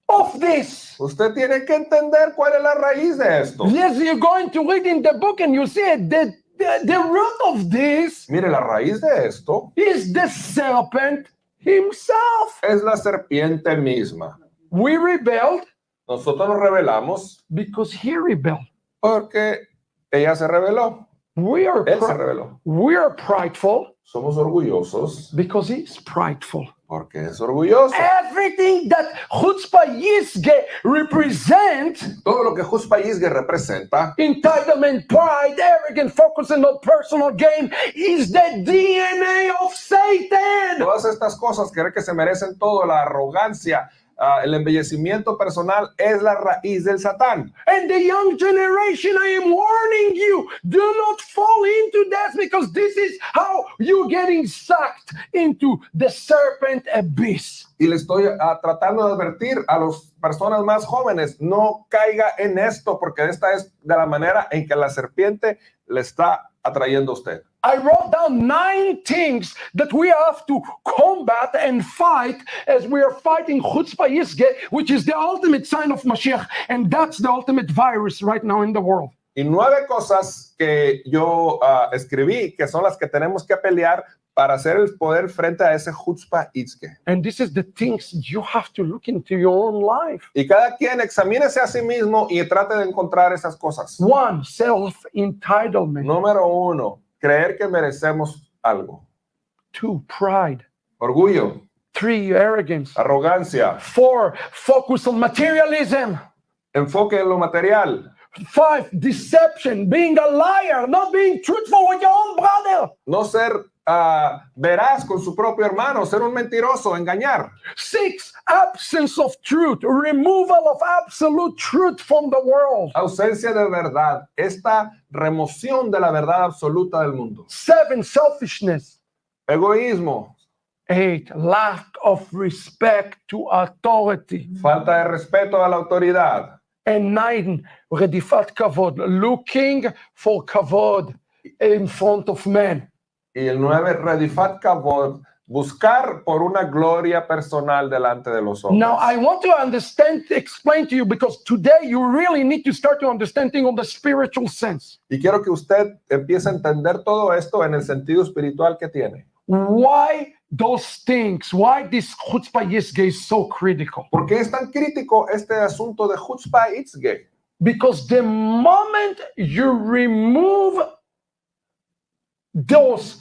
of this. Usted tiene que entender cuál es la raíz de esto. Yes, you're going to read in the book and you see it. The root of this Mire, la raíz de esto is the serpent himself. es la serpiente misma. We rebelled Nosotros nos rebelamos because he rebelled. porque ella se rebeló. Él se rebeló. We are prideful Somos orgullosos because he's prideful. porque es orgulloso. Everything that chutzpah yisge represent, Todo lo que Juspa Yisge representa, entitlement, pride, arrogance, focusing on personal gain, is the DNA of Satan. todas estas cosas, creer que se merecen todo, la arrogancia, el embellecimiento personal, es la raíz del Satán. And the young generation, I am warning you, do not fall into that, because this is how you're getting sucked into the serpent abyss. Y le estoy tratando de advertir a las personas más jóvenes, no caiga en esto, porque esta es de la manera en que la serpiente le está atrayendo a usted. I wrote down 9 things that we have to combat and fight as we are fighting chutzpah yisge, which is the ultimate sign of Mashiach, and that's the ultimate virus right now in the world. Y 9 cosas que yo escribí, que son las que tenemos que pelear para hacer el poder frente a ese Chutzpah Itzke. And this is the things you have to look into your own life. Y cada quien examínese a sí mismo y trate de encontrar esas cosas. 1, self-entitlement. Número 1, creer que merecemos algo. 2, pride. Orgullo, 3, arrogance. arrogancia, 4, focus on materialism. enfoque en lo material. 5, deception, being a liar, not being truthful with your own brother. No ser veraz con su propio hermano, ser un mentiroso, engañar. 6, absence of truth, removal of absolute truth from the world. Ausencia de verdad, esta remoción de la verdad absoluta del mundo. 7, selfishness. Egoísmo, 8, lack of respect to authority. falta de respeto a la autoridad. And 9, redifat kavod, looking for kavod in front of men. Y el 9, redifat kavod, buscar por una gloria personal delante de los hombres. Now, I want to explain to you, because today you really need to start to understand things on the spiritual sense. Y quiero que usted empiece a entender todo esto en el sentido espiritual que tiene. Why those things, why this chutzpah yisge is so critical? ¿Por qué es tan crítico este asunto de Chutzpah Itzge? Because the moment you remove those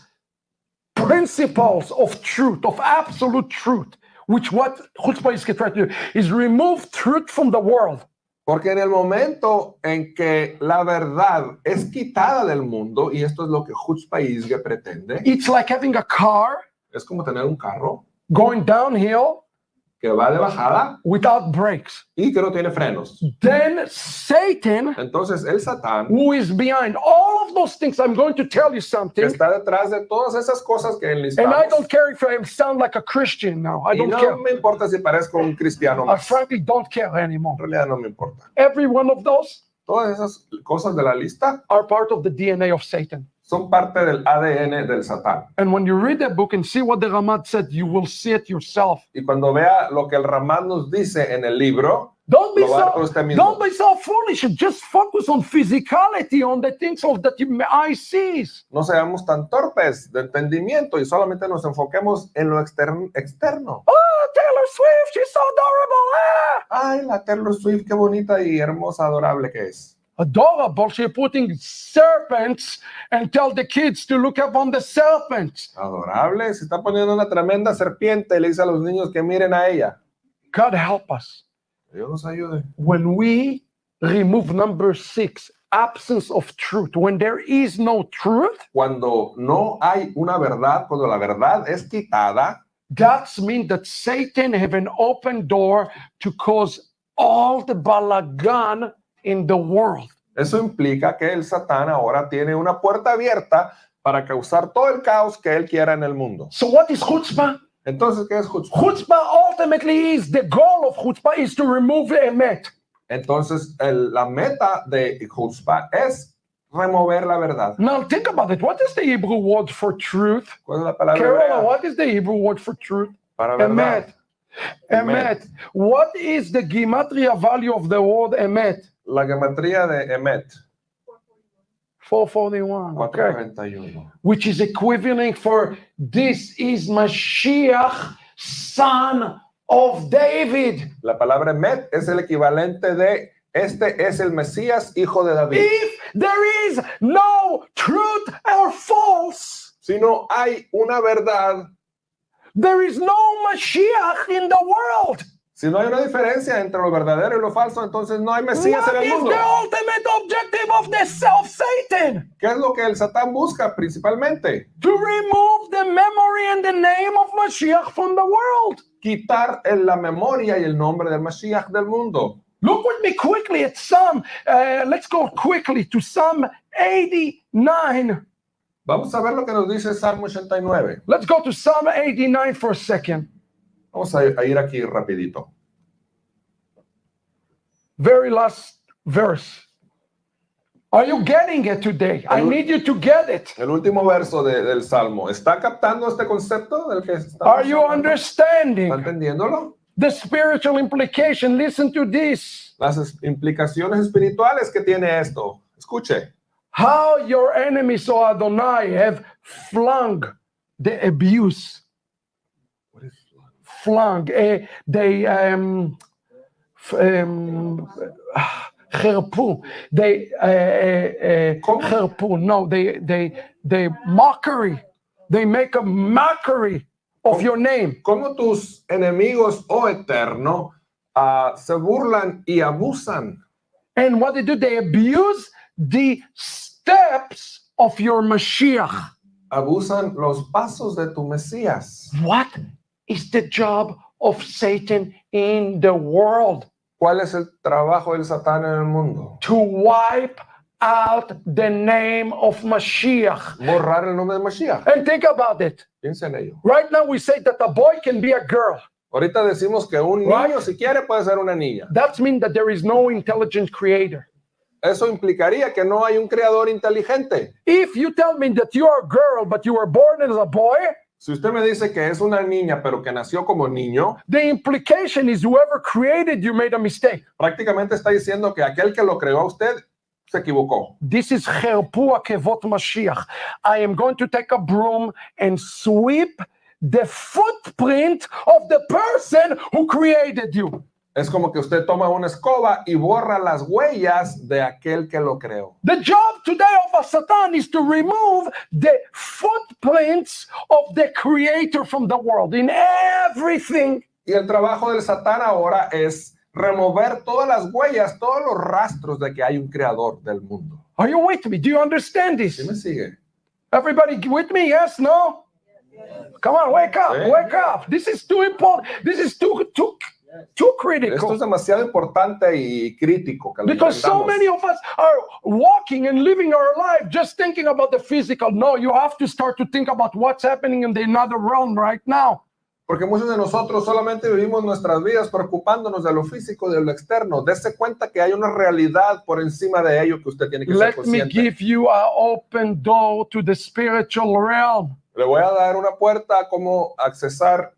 principles of truth, of absolute truth, which what chutzpah yisge tries to do, is remove truth from the world. Porque en el momento en que la verdad es quitada del mundo, y esto es lo que Chutzpah Yisge pretende, It's like having a car es como tener un carro going downhill que va de bajada without brakes. y que no tiene frenos. Then Satan, Entonces el Satán, who is behind all of those things, I'm going to tell you que something, está detrás de todas esas cosas que and I enlistamos, don't care if I sound like a Christian now. I y don't no care. me importa si parezco un cristiano I más, frankly don't care anymore. en realidad no me importa. Every one of those Todas esas cosas de la lista are part of the DNA of Satan. son parte del ADN del Satán. And when you read that book and see what the Ramad said, you will see it yourself. Y cuando vea lo que el Ramán nos dice en el libro, Don't be lo va a ver por usted mismo. don't be so foolish. Just focus on physicality, on the things of that your eye sees. No seamos tan torpes de entendimiento y solamente nos enfoquemos en lo externo. Oh, Taylor Swift, she's so adorable. Ay, la Taylor Swift, qué bonita y hermosa, adorable que es. Adorable. She's putting serpents and tell the kids to look up on the serpents. Adorable, se está poniendo una tremenda serpiente y le dice a los niños que miren a ella. God help us. Dios nos ayude. When we remove number 6, absence of truth, when there is no truth, Cuando no hay una verdad, cuando la verdad es quitada, that means that Satan have an open door to cause all the balagan in the world. Eso implica que el Satán ahora tiene una puerta abierta para causar todo el caos que él quiera en el mundo. So what is chutzpah? Entonces, ¿qué es chutzpah? Chutzpah ultimately is, the goal of chutzpah is to remove emet. Entonces, la meta de chutzpah es remover la verdad. Now think about it. What is the Hebrew word for truth? ¿Cuál es la palabra Carola, hebrea what is the Hebrew word for truth? para verdad? Emet. What is the gematria value of the word emet? La gematría de emet, 441. Okay. 441. Which is equivalent for this is Mashiach, son of David. La palabra emet es el equivalente de este es el Mesías, hijo de David. If there is no truth or false, Si no hay una verdad, there is no Mashiach in the world. si no hay una diferencia entre lo verdadero y lo falso, entonces no hay Mesías en What el is mundo. the ultimate objective of the Satan? ¿Qué es lo que el Satán busca principalmente? To remove the memory and the name of Mashiach from the world. Quitar la memoria y el nombre del Mashiach del mundo. Look with me quickly at Psalm. Let's go quickly to Psalm 89. Vamos a ver lo que nos dice Salmo 89. Let's go to Psalm 89 for a second. Vamos a ir aquí rapidito. Very last verse. Are you getting it today? I need you to get it. El último verso del Salmo. ¿Está captando este concepto del que estamos Are you hablando? understanding ¿Está entendiéndolo? the spiritual implication? Listen to this. Las implicaciones espirituales que tiene esto. Escuche. How your enemies, O Adonai, have flung the abuse. What is Flung. They חרפו. They חרפו. No, they mockery. They make a mockery of your name. ¿Cómo tus enemigos, oh Eterno, se burlan y abusan? And what they do, they abuse the steps of your Mashiach. Abusan los pasos de tu Mesías. What is the job of Satan in the world? ¿Cuál es el trabajo del Satán en el mundo? To wipe out the name of Mashiach. Borrar el nombre de Mashiach. And think about it. Piensa en ello. Right now we say that a boy can be a girl. Ahorita decimos que un niño, si quiere, puede ser una niña. That means that there is no intelligent creator. Eso implicaría que no hay un creador inteligente. If you tell me that you are a girl but you were born as a boy, Si usted me dice que es una niña, pero que nació como niño, the implication is whoever created you made a mistake. prácticamente está diciendo que aquel que lo creó a usted se equivocó. This is Cherpu Akevot Mashiach. I am going to take a broom and sweep the footprint of the person who created you. Es como que usted toma una escoba y borra las huellas de aquel que lo creó. The job today of a Satan is to remove the footprints of the creator from the world in everything. Y el trabajo del Satán ahora es remover todas las huellas, todos los rastros de que hay un creador del mundo. Are you with me? Do you understand this? ¿Sí me sigue? Everybody with me? Yes? No? Come on, wake up, Sí. wake up. This is too important. This is too Esto critical. es demasiado importante y crítico que lo Because so entendamos. many of us are walking and living our life just thinking about the physical. No, you have to start to think about what's happening in the another realm right now. Porque muchos de nosotros solamente vivimos nuestras vidas preocupándonos de lo físico y de lo externo. Dese cuenta que hay una realidad por encima de ello que usted tiene que ser Let me consciente. give you an open door to the spiritual realm. Le voy a dar una puerta a cómo accesar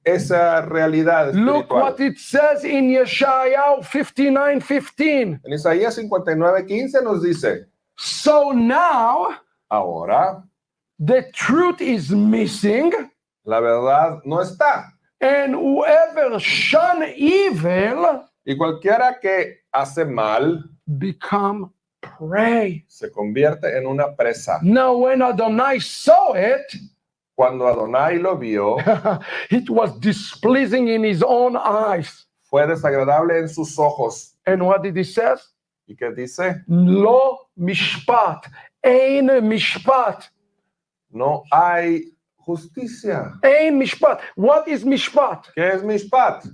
esa realidad Look espiritual. what it says in Yeshayahu 59:15. En Isaías 59:15 nos dice, So now ahora the truth is missing, la verdad no está. and whoever shun evil Y cualquiera que hace mal become prey. se convierte en una presa. Now when Adonai saw it, Cuando Adonai lo vio, it was displeasing in his own eyes. fue desagradable en sus ojos. And what did he say? ¿Y qué dice? Lo mishpat, ein mishpat, No hay justicia. ein mishpat. What is mishpat? ¿Qué es mishpat?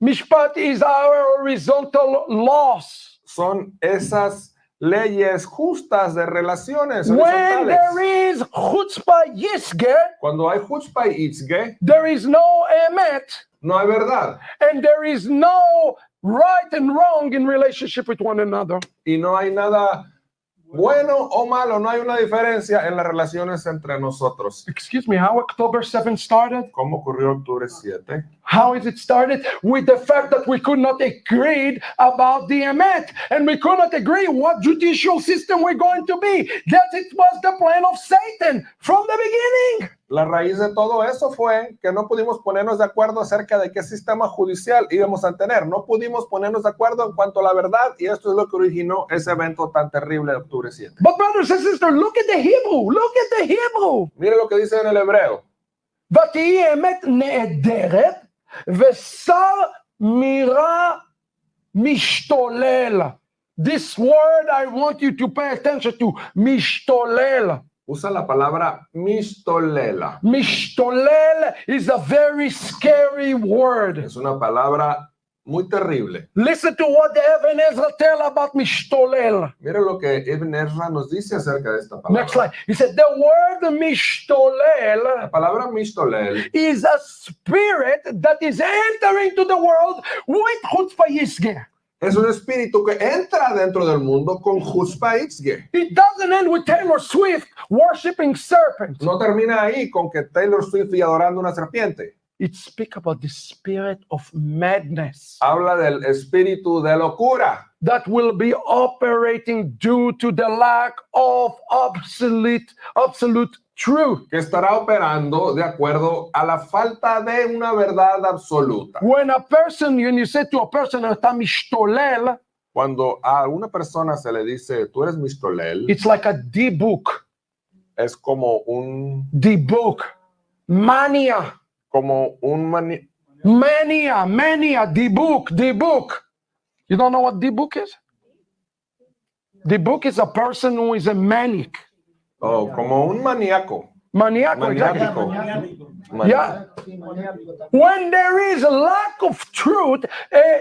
Mishpat is our horizontal laws. Son esas leyes justas de relaciones When horizontales. there is chutzpah yisge, Cuando hay chutzpah y itzge, there is no emet, no hay verdad. and there is no right and wrong in relationship with one another. Y no hay nada bueno o malo, no hay una diferencia en las relaciones entre nosotros. Excuse me, how October 7th started? ¿Cómo ocurrió octubre 7? How is it started? With the fact that we could not agree about the emet, and we could not agree what judicial system we're going to be. That it was the plan of Satan from the beginning. La raíz de todo eso fue que no pudimos ponernos de acuerdo acerca de qué sistema judicial íbamos a tener. No pudimos ponernos de acuerdo en cuanto a la verdad, y esto es lo que originó ese evento tan terrible de octubre 7. But brothers and sisters, look at the Hebrew. Look at the Hebrew. Mire lo que dice en el hebreo. ותהי אמת נעדרת, ושר מירה משתולל. This word I want you to pay attention to, משתולל. Usa la palabra mistolela. Mishtolel is a very scary word. Es una palabra muy terrible. Listen to what the Ibn Ezra tell about Mishtolel. Mire lo que Ibn Ezra nos dice acerca de esta palabra. Next slide. He said the word La Mishtolel palabra mistolel is a spirit that is entering to the world with chutzpah yisgeh. es un espíritu que entra dentro del mundo con chutzpah itzge. It doesn't end with Taylor Swift worshiping serpents. No termina ahí con que Taylor Swift y adorando una serpiente. It speaks about the spirit of madness Habla del espíritu de locura that will be operating due to the lack of absolute truth. que estará operando de acuerdo a la falta de una verdad absoluta. When you say to a person, "Ata mishtolel," Cuando a una persona se le dice, tú eres mistolel, it's like a D-book. es como un D-book. Mania. Mania, D-book. You don't know what D-book is? D-book is a person who is a manic. como un maníaco. Maniaco, exactly. Maniático. Yeah. When there is a lack of truth,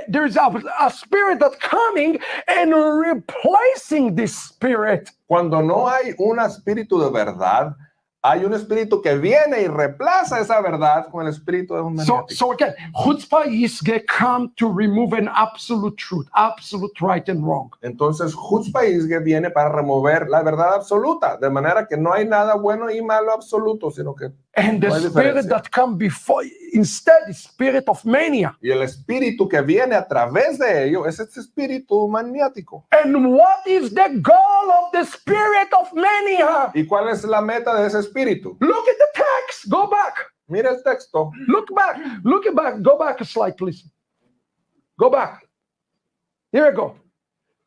there's a spirit that's coming and replacing this spirit. Cuando no hay un espíritu de verdad, hay un espíritu que viene y reemplaza esa verdad con el espíritu de un maniático. So again, chutzpah yisgeh come to remove an absolute truth, absolute right and wrong. Entonces, chutzpah yisgeh viene para remover la verdad absoluta, de manera que no hay nada bueno y malo absoluto, sino que And the no hay spirit diferencia. that come before, instead, is spirit of mania. Y el espíritu que viene a través de ello es este espíritu maniático. And what is the goal of the spirit of mania? ¿Y cuál es la meta de ese espíritu? Look at the text. Go back. Mira el texto. Look back. Look it back. Go back a slide, please. Go back. Here we go.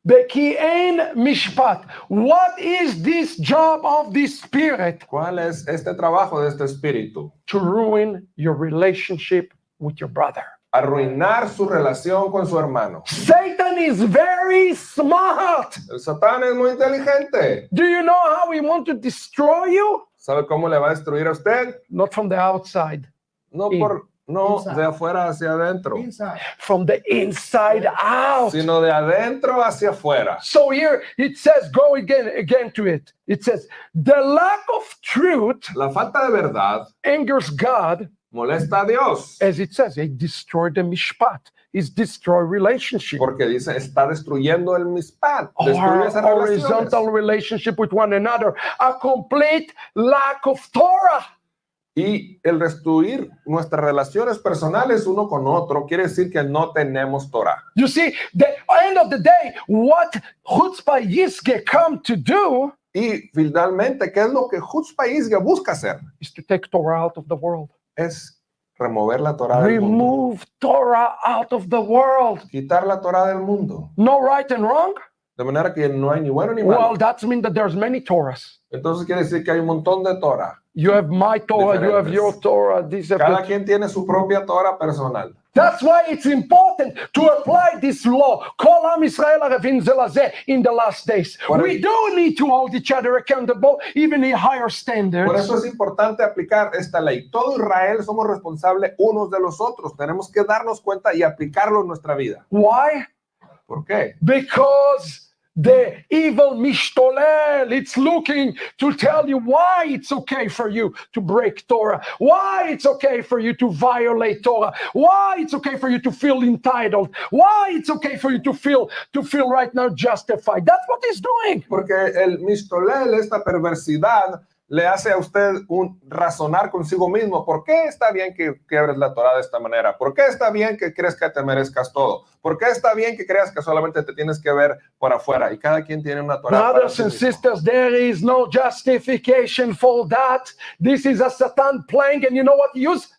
Bekien mishpat. What is this job of this spirit? ¿Cuál es este trabajo de este espíritu? To ruin your relationship with your brother. Arruinar su relación con su hermano. Satan is very smart. El Satán es muy inteligente. Do you know how he wants to destroy you? ¿Sabe cómo le va a destruir a usted? Not from the outside, No Inside. de afuera hacia adentro, Inside. from the inside out. sino de adentro hacia afuera. So here it says, go again to it. It says, the lack of truth La falta de verdad angers God, molesta a Dios, as it says, it destroyed the mishpat. It's destroy relationship. porque dice, está destruyendo el mispat, destruye Or esas horizontal relaciones. relationship with one another. A complete lack of Torah. Y el destruir nuestras relaciones personales uno con otro quiere decir que no tenemos Torah. You see, the end of the day, what chutzpah yisgeh come to do Y finalmente, ¿qué es lo que chutzpah yisgeh busca hacer? is to take Torah out of the world. Es remover la Torah del mundo. Remove Torah out of the world. Quitar la Torah del mundo. No right and wrong? De manera que no hay ni bueno ni malo. Well, that means that there's many Torahs. Entonces quiere decir que hay un montón de Torah. You have my Torah, you have Diferentes. your Torah. These are Cada quien tiene su propia Torah personal. That's why it's important to apply this law. Kol Am Yisrael Arevim Ze Lazeh in the last days. Por We do need to hold each other accountable, even in higher Por standards. eso es importante aplicar esta ley. Todo Israel somos responsables unos de los otros. Tenemos que darnos cuenta y aplicarlo en nuestra vida. Why? ¿Por qué? Because The evil mishtolel, it's looking to tell you why it's okay for you to break Torah, why it's okay for you to violate Torah, why it's okay for you to feel entitled, why it's okay for you to feel right now justified. That's what he's doing. Porque el mistolel, esta perversidad, le hace a usted un razonar consigo mismo. ¿Por qué está bien que quiebres la Torah de esta manera? ¿Por qué está bien que crees que te merezcas todo? ¿Por qué está bien que creas que solamente te tienes que ver por afuera? Y cada quien tiene una Torah. Brothers and sisters, there is no justification for that. This is a Satan playing, and you know what he used?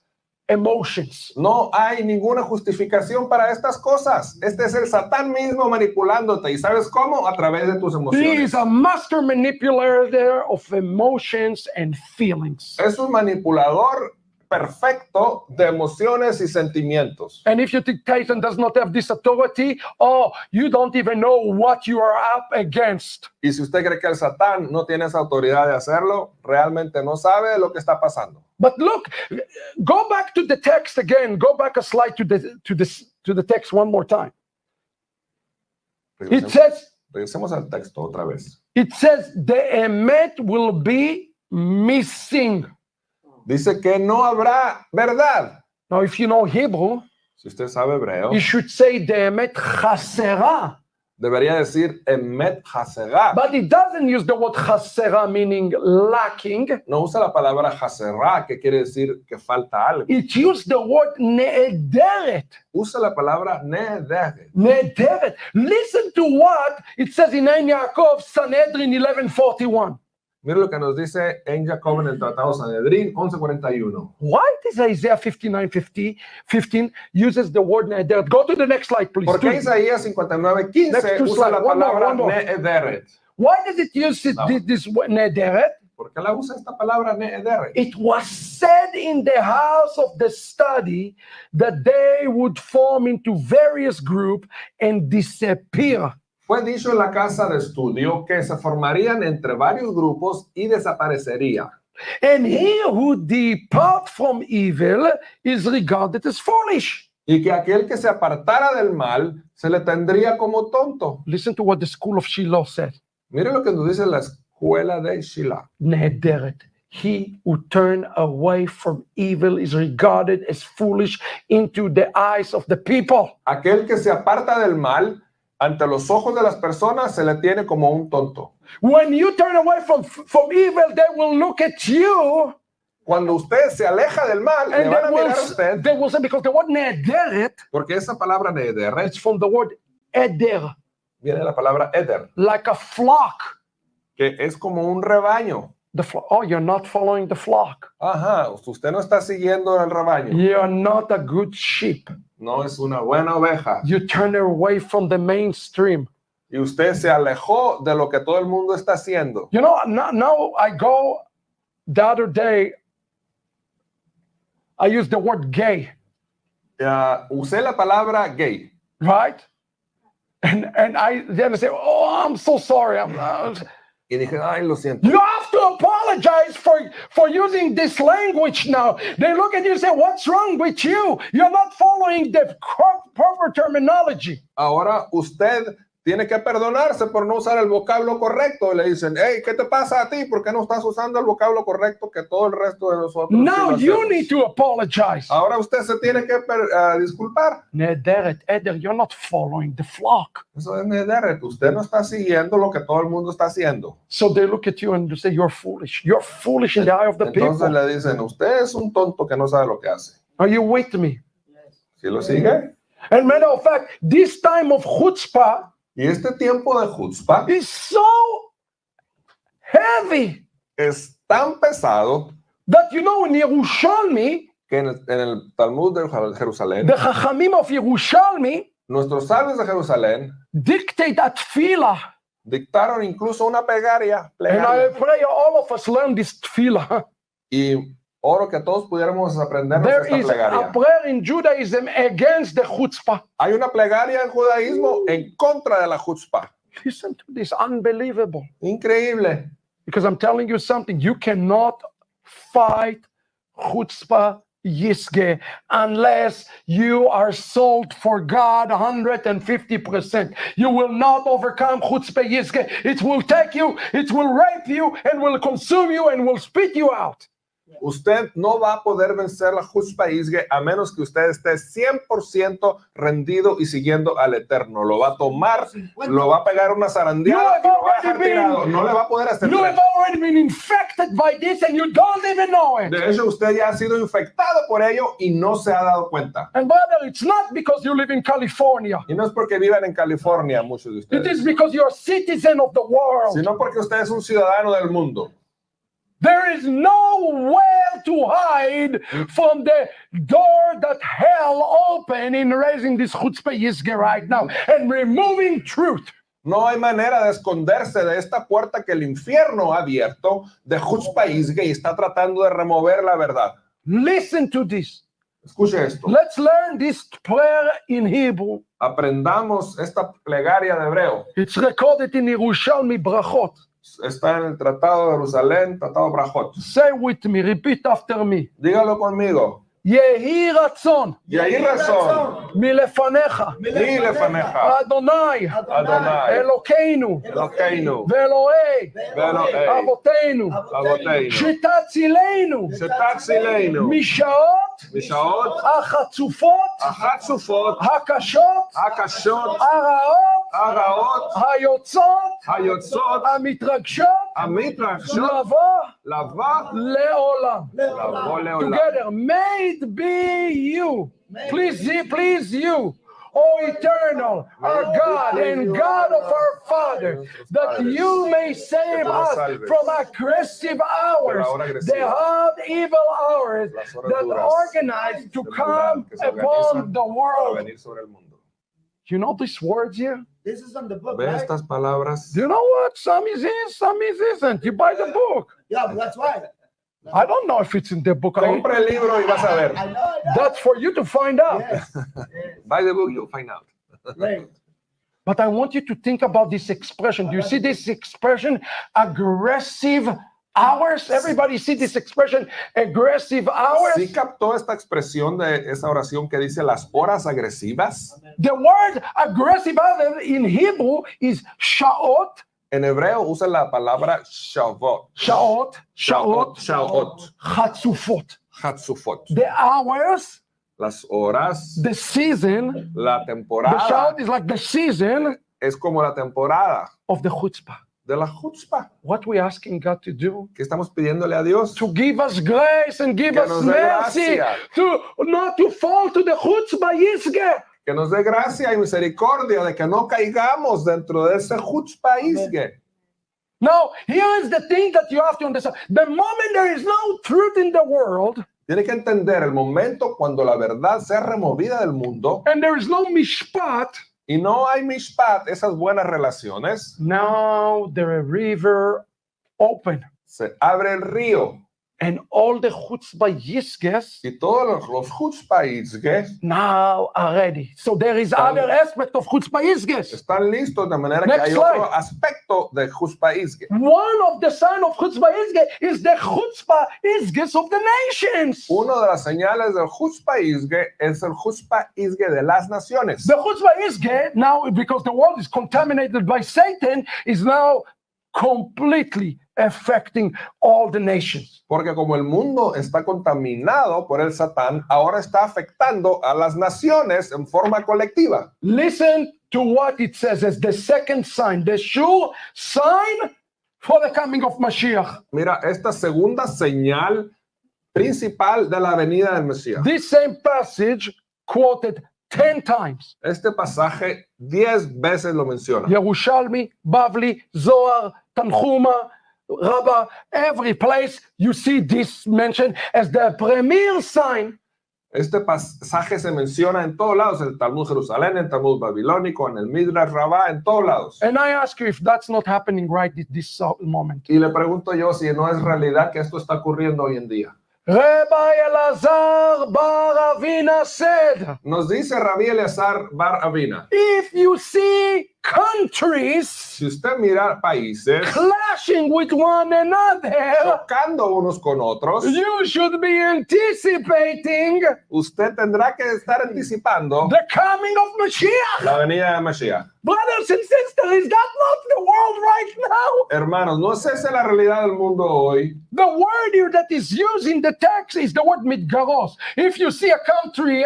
Emotions. No hay ninguna justificación para estas cosas. Este es el Satán mismo manipulándote. ¿Y sabes cómo? A través de tus He emociones. is a master manipulator of emotions and feelings. Es un manipulador perfecto de emociones y sentimientos. And if you think Titan does not have this authority, oh, you don't even know what you are up against. Y si usted cree que el Satán no tiene esa autoridad de hacerlo, realmente no sabe de lo que está pasando. But look, go back to the text again. Go back a slide to the text one more time. It Regresemos al texto otra vez. says the emet will be missing. Dice que no habrá verdad. Now, if you know Hebrew, Si usted sabe hebreo, you should say the emet chasera. debería decir emet haserá. But it doesn't use the word chasera, meaning lacking. No usa la palabra haserá, que quiere decir que falta algo. It used the word ne'ederet. Usa la palabra neder. Ne'ederet. Listen to what it says in Ein Yaakov, Sanhedrin 11:41. Mira lo que nos dice en Jacob en el Tratado Sanedrín 11:41. Why does Isaiah 59:15 uses the word ne'ederet? Go to the next slide, please. Porque Isaías 59:15 Next two usa slide. la One more, palabra one more. neederet. Why does it use No. this word ne'ederet? ¿Por qué la usa esta palabra neederet? It was said in the house of the study that they would form into various groups and disappear. Fue dicho en la casa de estudio que se formarían entre varios grupos y desaparecería. And he who depart from evil is regarded as foolish. Y que aquel que se apartara del mal se le tendría como tonto. Listen to what the school of Shiloh said. Mire lo que nos dice la escuela de Shiloh. Ne'ederet. He who turn away from evil is regarded as foolish into the eyes of the people. Aquel que se aparta del mal, ante los ojos de las personas se le tiene como un tonto. When you turn away from evil, they will look at you Cuando usted se aleja del mal, le and van a mirar a usted, they will say, because the word ne'ederet, porque esa palabra neederet it's from the word eder, viene de la palabra eder, like a flock. que es como un rebaño. Oh, you're not following the flock. Ajá, usted no está siguiendo el rebaño. You're not a good sheep. No es una buena oveja. You turn away from the mainstream. Y usted se alejó de lo que todo el mundo está haciendo. You know, now I go, the other day, I used the word gay, Usé la palabra gay. right? And then I say, oh, I'm so sorry. Y dije, ay, lo siento. You have to apologize for using this language now. They look at you and say, what's wrong with you? You're not following the proper terminology. Ahora usted tiene que perdonarse por no usar el vocablo correcto. Le dicen, hey, ¿qué te pasa a ti? ¿Por qué no estás usando el vocablo correcto que todo el resto de nosotros? Now sí lo you hacemos? need to apologize. Ahora usted se tiene que disculpar. Eder, you're not following the flock. Eso es nederet. Usted no está siguiendo lo que todo el mundo está haciendo. So they look at you and they say, you're foolish. You're foolish in the eye of the Entonces people. le dicen, usted es un tonto que no sabe lo que hace. Are you with me? ¿Sí lo sigue? And matter of fact, this time of chutzpah Y este tiempo de Jutzpah is so heavy es tan pesado that, you know, in Yerushalmi, que en el Talmud de Jerusalén, the Chachamim of Yerushalmi nuestros sabios de Jerusalén dictate a tefillah. dictaron incluso una plegaria. And I pray all of us learn this tefillah. Y oro que todos pudiéramos aprendernos There esta is a plegaria. prayer in Judaism against the chutzpah. Hay una plegaria en judaísmo en contra de la Jutzpah. Listen to this, unbelievable. Increíble. Because I'm telling you something, you cannot fight chutzpah Yisge unless you are sold for God 150%. You will not overcome chutzpah yisge. It will take you, it will rape you, and will consume you, and will spit you out. Usted no va a poder vencer la Jutzpah Isge a menos que usted esté 100% rendido y siguiendo al Eterno. Lo va a tomar, lo va a pegar una zarandeada y lo va a dejar tirado. No le va a poder hacer You have frente. already been infected by this and you don't even know it. De hecho, usted ya ha sido infectado por ello y no se ha dado cuenta. And brother, it's not because you live in California. Y no es porque vivan en California muchos de It ustedes, is because you're a citizen of the world. sino porque usted es un ciudadano del mundo. There is nowhere to hide from the door that hell opened in raising this chutzpah yisge right now and removing truth. No hay manera de esconderse de esta puerta que el infierno ha abierto de Jutzpah Isge y está tratando de remover la verdad. Listen to this. Escuche esto. Let's learn this prayer in Hebrew. Aprendamos esta plegaria de hebreo. It's recorded in Yerushalmi Brachot. Está en el Tratado de Jerusalén, Tratado Brajot. Say with me, repeat after me. Dígalo conmigo. Yehi ratzon Y ahí razón. milefanecha Mi lefaneja. Adonai Adonai. Elokeinu Elokeinu. ve'Elohei Ve'Elohei. Avoteinu Avoteinu. shetatzilenu שתצילנו. mishaot משעות hachatzufot החצופות, hakashot הקשות, הרעות הרעות, היוצאות היוצאות, המתרגשות המתרגשות, לבוא לבוא, לעולם. לבוא לעולם. Together, may it be you. Please you, O eternal, our God and God of our Father, that you may save us from aggressive hours, the hard evil hours that organize to come upon the world. You know these words here? This is from the book, Ve right? estas palabras. Do you know what? Some is in, some is isn't. You buy the book. Yeah, that's right. I don't know if it's in the book. Compre el libro y vas a ver. I know. That's for you to find out. Yes. Buy the book, you'll find out. Right. But I want you to think about this expression. Do you see this expression? Aggressive hours? Everybody see this expression? Aggressive hours? ¿Sí captó esta expresión de esa oración que dice las horas agresivas? The word aggressive hour in Hebrew is sha'ot, En hebreo usa la palabra shavot. sha'ot, Shaot, sha'ot, shaot, chatzufot. hatzufot. The hours, Las horas, the season, la the temporada sha'ot is like the season es como la temporada of the chutzpah. de la chutzpah. What we asking God to do? ¿Qué estamos pidiéndole a Dios? To give us grace and give Que us nos dé mercy, gracia. to not to fall to the chutzpah yisge. Que nos dé gracia y misericordia de que no caigamos dentro de ese chutzpah isge. Now, here is the thing that you have to understand. The moment there is no truth in the world, Tiene que entender el momento cuando la verdad sea removida del mundo and there is no mishpat, y no hay mishpat, esas buenas relaciones, now the river open. se abre el río And all the chutzpah yisges y todos los chutzpah isge now are ready. So there is other aspect of chutzpah yisges. están listos de manera que Next hay slide. otro aspecto de chutzpah isge. One of the sign of chutzpah yisge is the chutzpah yisges of the nations. Una de las señales del chutzpah isge es el chutzpah isge de las naciones. The chutzpah yisge now, because the world is contaminated by Satan, is now completely affecting all the nations. Porque como el mundo está contaminado por el Satán, ahora está afectando a las naciones en forma colectiva. Listen to what it says as the second sign, the sure sign for the coming of Mashiach. Mira, esta segunda señal principal de la venida del Mesías. This same passage quoted 10 times. Este pasaje 10 veces lo menciona. Yerushalmi, Bavli, Zohar, Tanchuma, Rabbi, every place you see this mentioned as the premier sign. Este pasaje se menciona en todos lados, en el Talmud Jerusalén, en el Talmud Babilónico, en el Midrash Rabá, en todos lados. And I ask you if that's not happening right at this moment. Y le pregunto yo si no es realidad que esto está ocurriendo hoy en día. Rabbi Elazar Bar Avina said, Nos dice Rabbi Eleazar Bar Avina, if you see countries si usted mira países clashing with one another, chocando unos con otros, you should be anticipating usted tendrá que estar anticipando the coming of Mashiach. la venida de Mashiach. Brothers and sisters, is that not the world right now? Hermanos, no es esa la realidad del mundo hoy. The word here that is used in the text is the word mitgaros. If you see a country,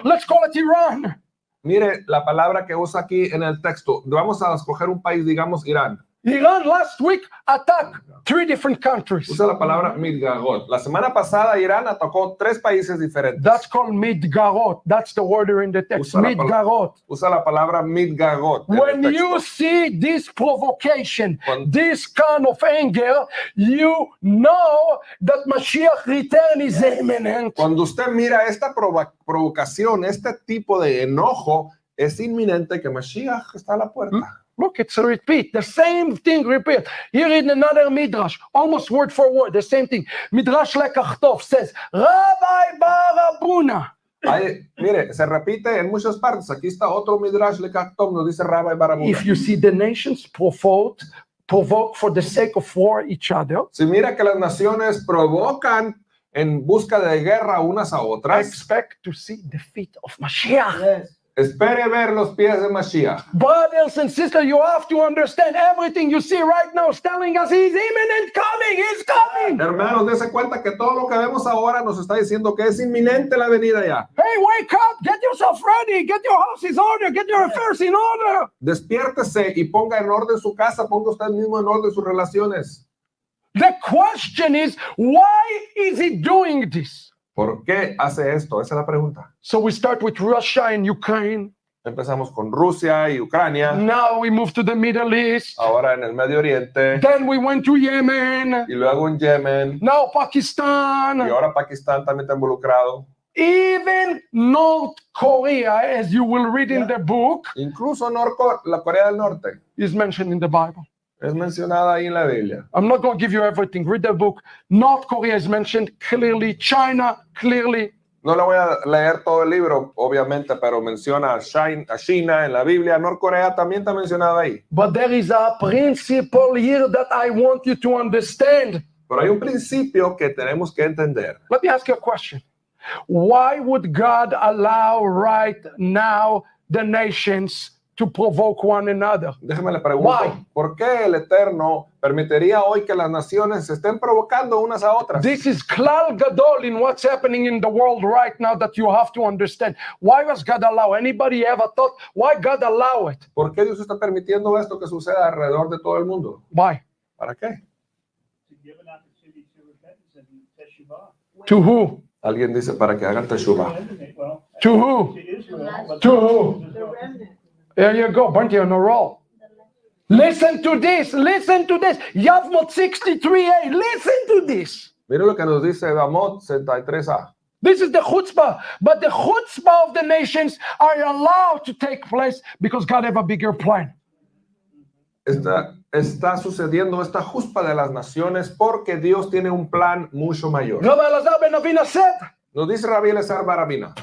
let's call it Iran. Mire la palabra que usa aquí en el texto. Vamos a escoger un país, digamos Irán. Iran last week attacked 3 different countries. Usa la palabra Midgarot. La semana pasada Irán atacó 3 países diferentes. That's called mitgarot. That's the word here in the text. Mitgarot. Usa la palabra Midgarot. When you see this provocation, this kind of anger, you know that Mashiach return is imminent. Cuando usted mira esta provocación, este tipo de enojo, es inminente que Mashiach está a la puerta. Look, it's a repeat. The same thing repeat. Here in another midrash, almost word for word, the same thing. Midrash Lekachtov says, Rabbi Bar Abuna. Mire, se repite en muchas partes. Aquí está otro midrash Lekachtov, nos dice Rabbi Bar Abuna. If you see the nations provoke for the sake of war each other, si mira que las naciones provocan en busca de guerra unas a otras, expect to see the feet of Mashiach. Yes. espere ver los pies de Mashiach. Brothers and sisters, you have to understand everything you see right now is telling us he's imminent coming, he's coming. Hermanos, dense cuenta que todo lo que vemos ahora nos está diciendo que es inminente la venida ya. Hey, wake up, get yourself ready, get your house in order, get your affairs in order. Despiértese y ponga en orden su casa, ponga usted mismo en orden sus relaciones. The question is, why is he doing this? ¿Por qué hace esto? Esa es la pregunta. So we start with Russia and Ukraine. Empezamos con Rusia y Ucrania. Now we move to the Middle East. Ahora en el Medio Oriente. Then we went to Yemen. Y luego en Yemen. Now Pakistan. Y ahora Pakistán también está involucrado. Even North Korea, as you will read in the book, Incluso la Corea del Norte is mentioned in the Bible. es mencionada ahí en la Biblia. I'm not going to give you everything. Read the book. North Korea is mentioned clearly. China, clearly. No le voy a leer todo el libro, obviamente, pero menciona a China en la Biblia. Norcorea también está mencionada ahí. But there is a principle here that I want you to understand. Pero hay un principio que tenemos que entender. Let me ask you a question. Why would God allow right now the nations to provoke one another? Déjeme le pregunto, Why? ¿por qué el Eterno permitiría hoy que las naciones se estén provocando unas a otras? This is klal gadol in what's happening in the world right now that you have to understand. Why does God allow? Anybody ever thought why God allow it? ¿Por qué Dios está permitiendo esto que suceda alrededor de todo el mundo? Why? ¿Para qué? To give an opportunity to repentance and teshuvah. To who? Alguien dice para que hagan teshuvah. Well, To who? to Israel. but To who? the remnant. There you go. Bunty on a roll. Listen to this. Listen to this. Yavmot 63a. Listen to this. Mire lo que nos dice Bamot 63a. This is the chutzpah. But the chutzpah of the nations are allowed to take place because God have a bigger plan. Está sucediendo esta juspa de las naciones porque Dios tiene un plan mucho mayor. Rabbi Elazar ben Avina said, Nos dice Rabbi Eleazar Bar Abina.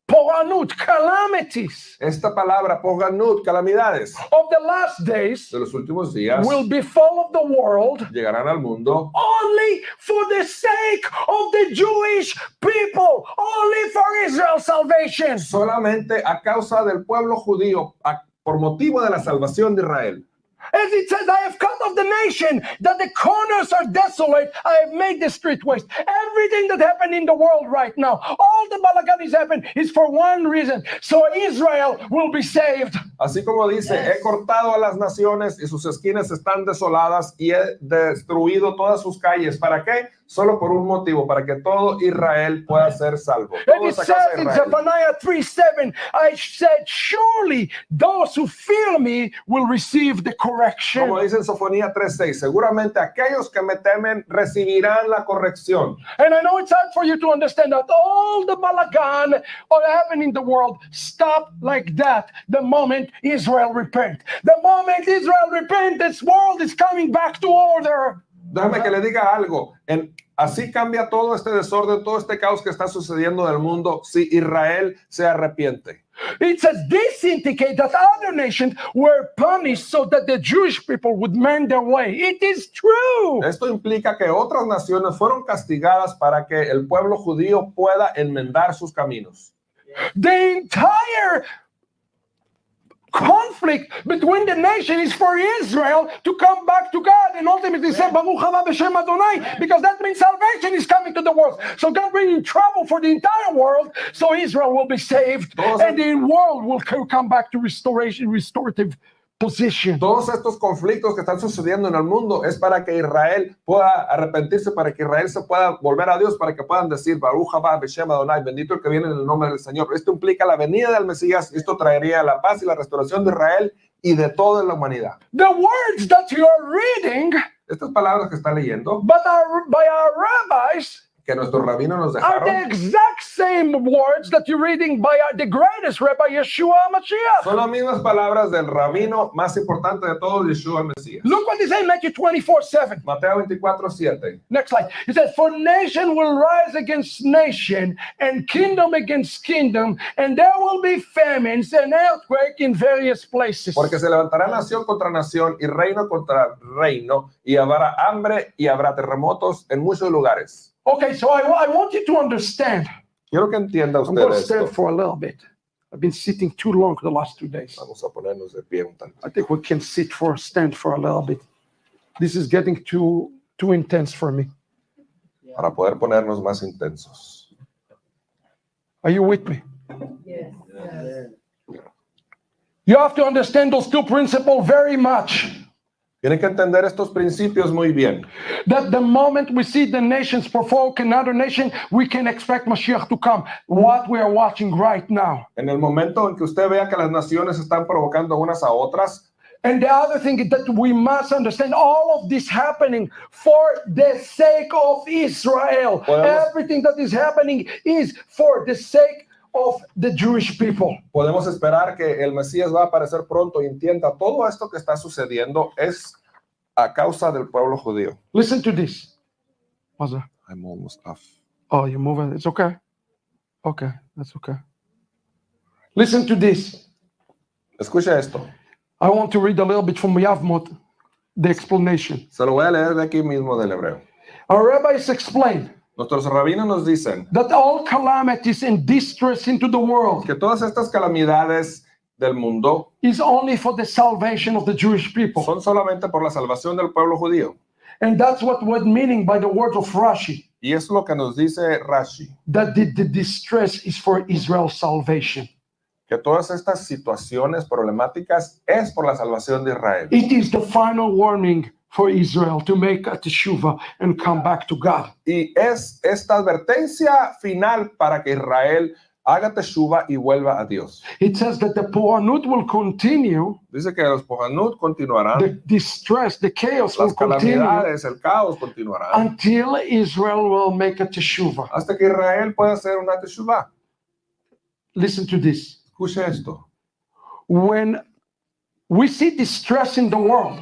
Poranut, calamities Esta palabra, poganut, calamidades of the last days de los últimos días will befall of the world llegarán al mundo only for the sake of the Jewish people, only for Israel's salvation. solamente a causa del pueblo judío, por motivo de la salvación de Israel. As it says, I have cut off the nation, that the corners are desolate. I have made the street waste. Everything that happened in the world right now, all the balaganis happened is for one reason, so Israel will be saved. Así como dice, he cortado a las naciones y sus esquinas están desoladas y he destruido todas sus calles. ¿Para qué? Solo por un motivo, para que todo Israel pueda ser salvo. And Toda it esa casa says de in Israel. Zephaniah 3:7, I said, surely those who fear me will receive the correction. Como dice en Sofonía 3:6, seguramente aquellos que me temen recibirán la corrección. And I know it's hard for you to understand that all the balagan that happened in the world stopped like that the moment Israel repent. The moment Israel repent, this world is coming back to order. Déjame que le diga algo. Así cambia todo este desorden, todo este caos que está sucediendo en el mundo si Israel se arrepiente. It says this indicates that other nations were punished so that the Jewish people would mend their way. It is true. Esto implica que otras naciones fueron castigadas para que el pueblo judío pueda enmendar sus caminos. The entire conflict between the nation is for Israel to come back to God and ultimately say Baruch haba b'shem Adonai, because that means salvation is coming to the world. So God brings trouble for the entire world, so Israel will be saved and the world will come back to restorative position. Todos estos conflictos que están sucediendo en el mundo es para que Israel pueda arrepentirse, para que Israel se pueda volver a Dios, para que puedan decir Baruch haba b'shem Adonai, bendito el que viene en el nombre del Señor. Esto implica la venida del Mesías. Esto traería la paz y la restauración de Israel y de toda la humanidad. The words that you are reading, estas palabras que está leyendo, by our rabbis, que nuestros rabinos nos are the dejaron, exact same words that you're reading by the greatest Rabbi Yeshua HaMashiach. son las mismas palabras del rabino más importante de todos, Yeshua el Mesías. Look what he says in Matthew 24:7. Mateo 24:7. Next slide. It says, for nation will rise against nation and kingdom against kingdom, and there will be famines and earthquake in various places. Porque se levantará nación contra nación y reino contra reino, y habrá hambre y habrá terremotos en muchos lugares. Okay, so I want you to understand. Quiero que entienda I'm going usted to stand esto. for a little bit. I've been sitting too long the last 2 days. Vamos a ponernos de pie un tanto. I think we can stand for a little bit. This is getting too intense for me. Para poder ponernos más intensos. Are you with me? Yes. You have to understand those two principles very much. Tienen que entender estos principios muy bien. That the moment we see the nations provoke another nation, we can expect Mashiach to come. What we are watching right now. En el momento en que usted vea que las naciones están provocando unas a otras, And the other thing is that we must understand all of this happening for the sake of Israel. Everything that is happening is for the sake of the Jewish people. podemos esperar que el Mesías va a aparecer pronto y entienda todo esto que está sucediendo es a causa del pueblo judío. Listen to this. What's that? I'm almost off. Oh, you're moving. It's okay. Okay, that's okay. Listen to this. Escucha esto. I want to read a little bit from Yavmot, the explanation. Se lo voy a leer de aquí mismo del hebreo. Our rabbis explain Nuestros rabinos nos dicen that all calamities and distress into the world que todas estas calamidades del mundo is only for the salvation of the Jewish people. son solamente por la salvación del pueblo judío. And that's what meaning by the word of Rashi, Y es lo que nos dice Rashi, that the distress is for Israel's salvation. que todas estas situaciones problemáticas es por la salvación de Israel. It is the final warning for Israel to make a teshuvah and come back to God. Y es esta advertencia final para que Israel haga teshuva y vuelva a Dios. It says that the poanut will continue, Dice que los Pohanut continuarán, the distress, the chaos will las continue calamidades, el caos continuarán, until Israel will make a teshuvah. hasta que Israel pueda hacer una teshuva. Listen to this. Escuche esto. When we see distress in the world,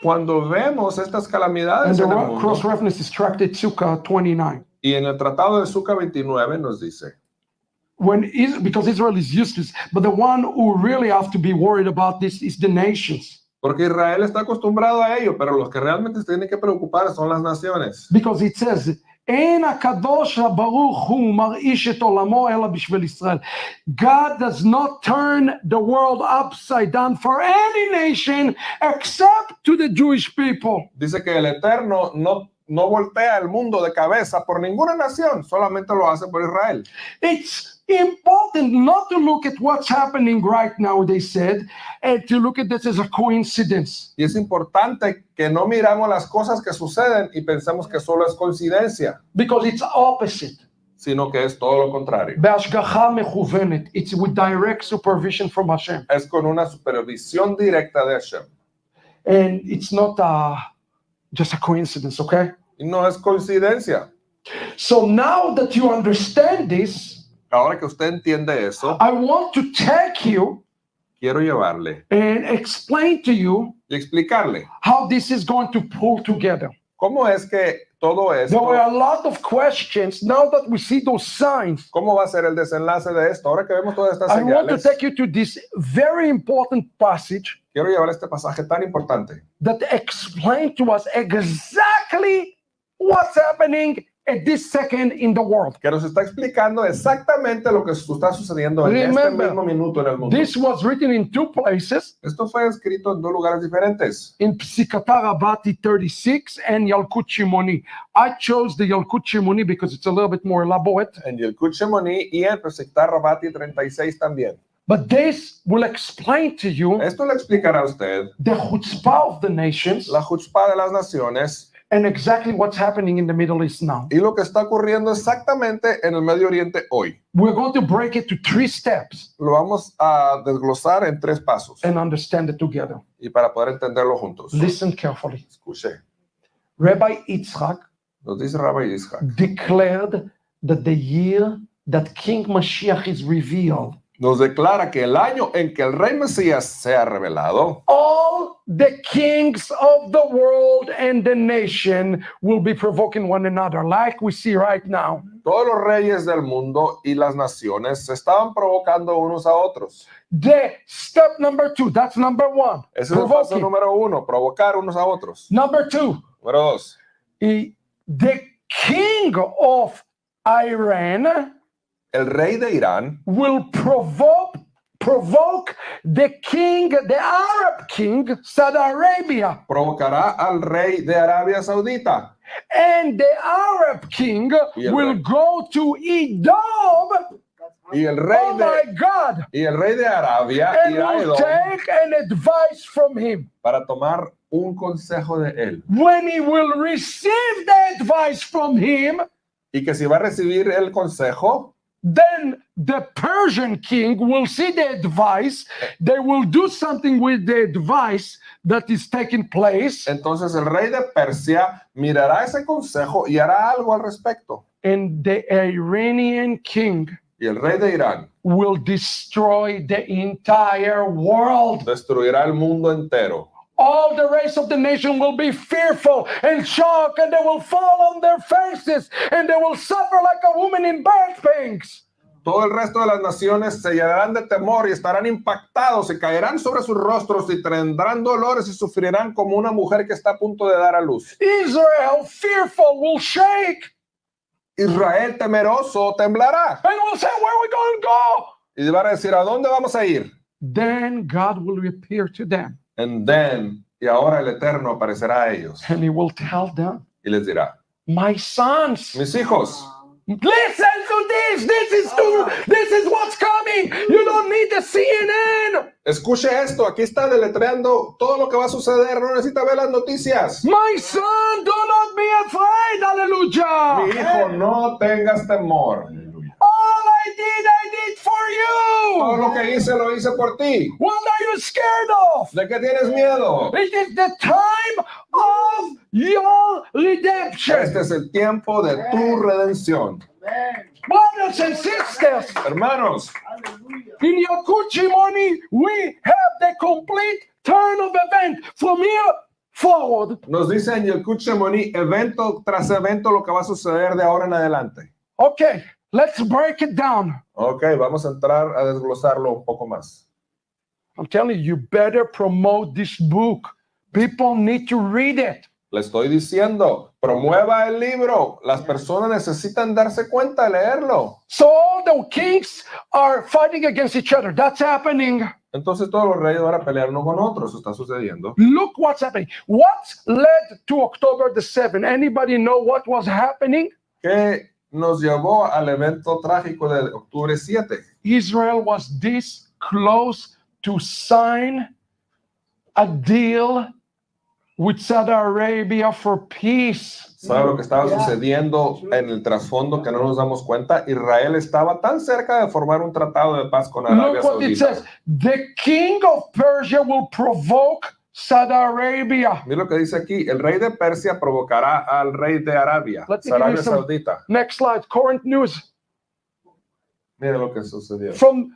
Cuando vemos estas and calamidades the en el mundo, cross-reference is Tractate Sukkah 29, y en el Tratado de Sukkah 29 nos dice, because Israel is useless, but the one who really have to be worried about this is the nations. porque Israel está acostumbrado a ello, pero los que realmente se tienen que preocupar son las naciones. Because it says, אין הקדוש הברוך הוא מרעיש את עולמו אלא בשביל ישראל. God does not turn the world upside down for any nation except to the Jewish people. Dice que el Eterno no voltea el mundo de cabeza por ninguna nación, solamente lo hace por Israel. It's important not to look at what's happening right now, they said, and to look at this as a coincidence. Y es importante que no miramos las cosas que suceden y pensemos que solo es coincidencia, Because it's opposite. sino que es todo lo contrario. בהשגחה מכוונת. It's with direct supervision from Hashem. Es con una supervisión directa de Hashem. And it's not just a coincidence, okay? Y no es coincidencia. So now that you understand this, Ahora que usted entiende eso, I want to take you quiero llevarle and explain to you y explicarle how this is going to pull together. ¿Cómo es que todo There esto, were a lot of questions. Now that we see those signs, cómo va a ser el desenlace de esto? Ahora que vemos todas estas I want to señales, take you to this very important passage quiero llevar este pasaje tan importante that explains to us exactly what's happening at this second in the world. que nos está explicando exactamente lo que está sucediendo en este Remember, mismo minuto en el mundo. This was written in two places, Esto fue escrito en dos lugares diferentes. in Psikata Rabbati 36 and Yalkut Shimoni. I chose the Yalkut Shimoni because it's a little bit more elaborate. En Yalkut Shimoni y en Pesictar Rabati 36 también. But this will explain to you Esto le explicará a usted the chutzpah of the nations la chutzpah de las naciones and exactly what's happening in the Middle East now. y lo que está ocurriendo exactamente en el Medio Oriente hoy. We're going to break it to 3 steps Lo vamos a desglosar en 3 pasos and understand it together. y para poder entenderlo juntos. Listen carefully. Escuche, Rabbi Yitzchak nos dice Rabbi Yitzchak. declared that the year that King Mashiach is revealed, Nos declara que el año en que el Rey Mesías sea revelado, all the kings of the world and the nation will be provoking one another, like we see right now. todos los reyes del mundo y las naciones se estaban provocando unos a otros. The step number 2, that's number 1. Ese es el paso Provoking. número 1, provocar unos a otros. Number 2, Número 2, the king of Iran el rey de Irán will provoke the king, the Arab king, Saudi Arabia. provocará al rey de Arabia Saudita. And the Arab king Y el will rey. go to Edom. Y el rey Oh my de, God. y el rey de Arabia And irá a will Edom take an advice from him. para tomar un consejo de él. When he will receive the advice from him, Y que si va a recibir el consejo, then the Persian king will see the advice. They will do something with the advice that is taking place. entonces el rey de Persia mirará ese consejo y hará algo al respecto. And the Iranian king Y el rey de Irán will destroy the entire world. destruirá el mundo entero. All the rest of the nation will be fearful and shocked, and they will fall on their faces, and they will suffer like a woman in birth pangs. Todo el resto de las naciones se llenarán de temor y estarán impactados y caerán sobre sus rostros y tendrán dolores y sufrirán como una mujer que está a punto de dar a luz. Israel, fearful, will shake Israel temeroso temblará and will say, "Where are we going to go?" y van a decir, ¿a dónde vamos a ir? Then God will appear to them, And then, y ahora el Eterno aparecerá a ellos and He will tell them, y les dirá, "My sons, mis hijos, listen to this. This is what's coming. You don't need the CNN. escuche esto, aquí está deletreando todo lo que va a suceder, no necesita ver las noticias. My son, do not be afraid." Hallelujah. Mi hijo, no tengas temor. All I did for Todo you. lo que hice, lo hice por ti. What are you scared of? ¿De qué tienes miedo? It is the time of your redemption. Este es el tiempo de tu redención. Brothers and sisters, Hermanos, in Yalkut Shimoni, we have the complete turn of event from here forward. nos dice en Yalkut Shimoni, evento tras evento, lo que va a suceder de ahora en adelante. Okay, let's break it down. Ok, vamos a entrar a desglosarlo un poco más. I'm telling you, you better promote this book. People need to read it. Le estoy diciendo, promueva el libro. Las personas necesitan darse cuenta de leerlo. So all the kings are fighting against each other. That's happening. Entonces todos los reyes van a pelear uno con otros. Eso está sucediendo. Look what's happening. What led to October the 7th? Anybody know what was happening? ¿Qué nos llevó al evento trágico de octubre 7? Israel was this close to sign a deal with Saudi Arabia for peace. ¿Sabe lo que estaba sucediendo en el trasfondo que no nos damos cuenta? Israel estaba tan cerca de formar un tratado de paz con Arabia Look what it Saudita. says. The king of Persia will provoke Saudi Arabia. Mira lo que dice aquí. El rey de Persia provocará al rey de Arabia, Let's give you Arabia some- Saudita. Next slide, current news. Mira lo que sucedió. From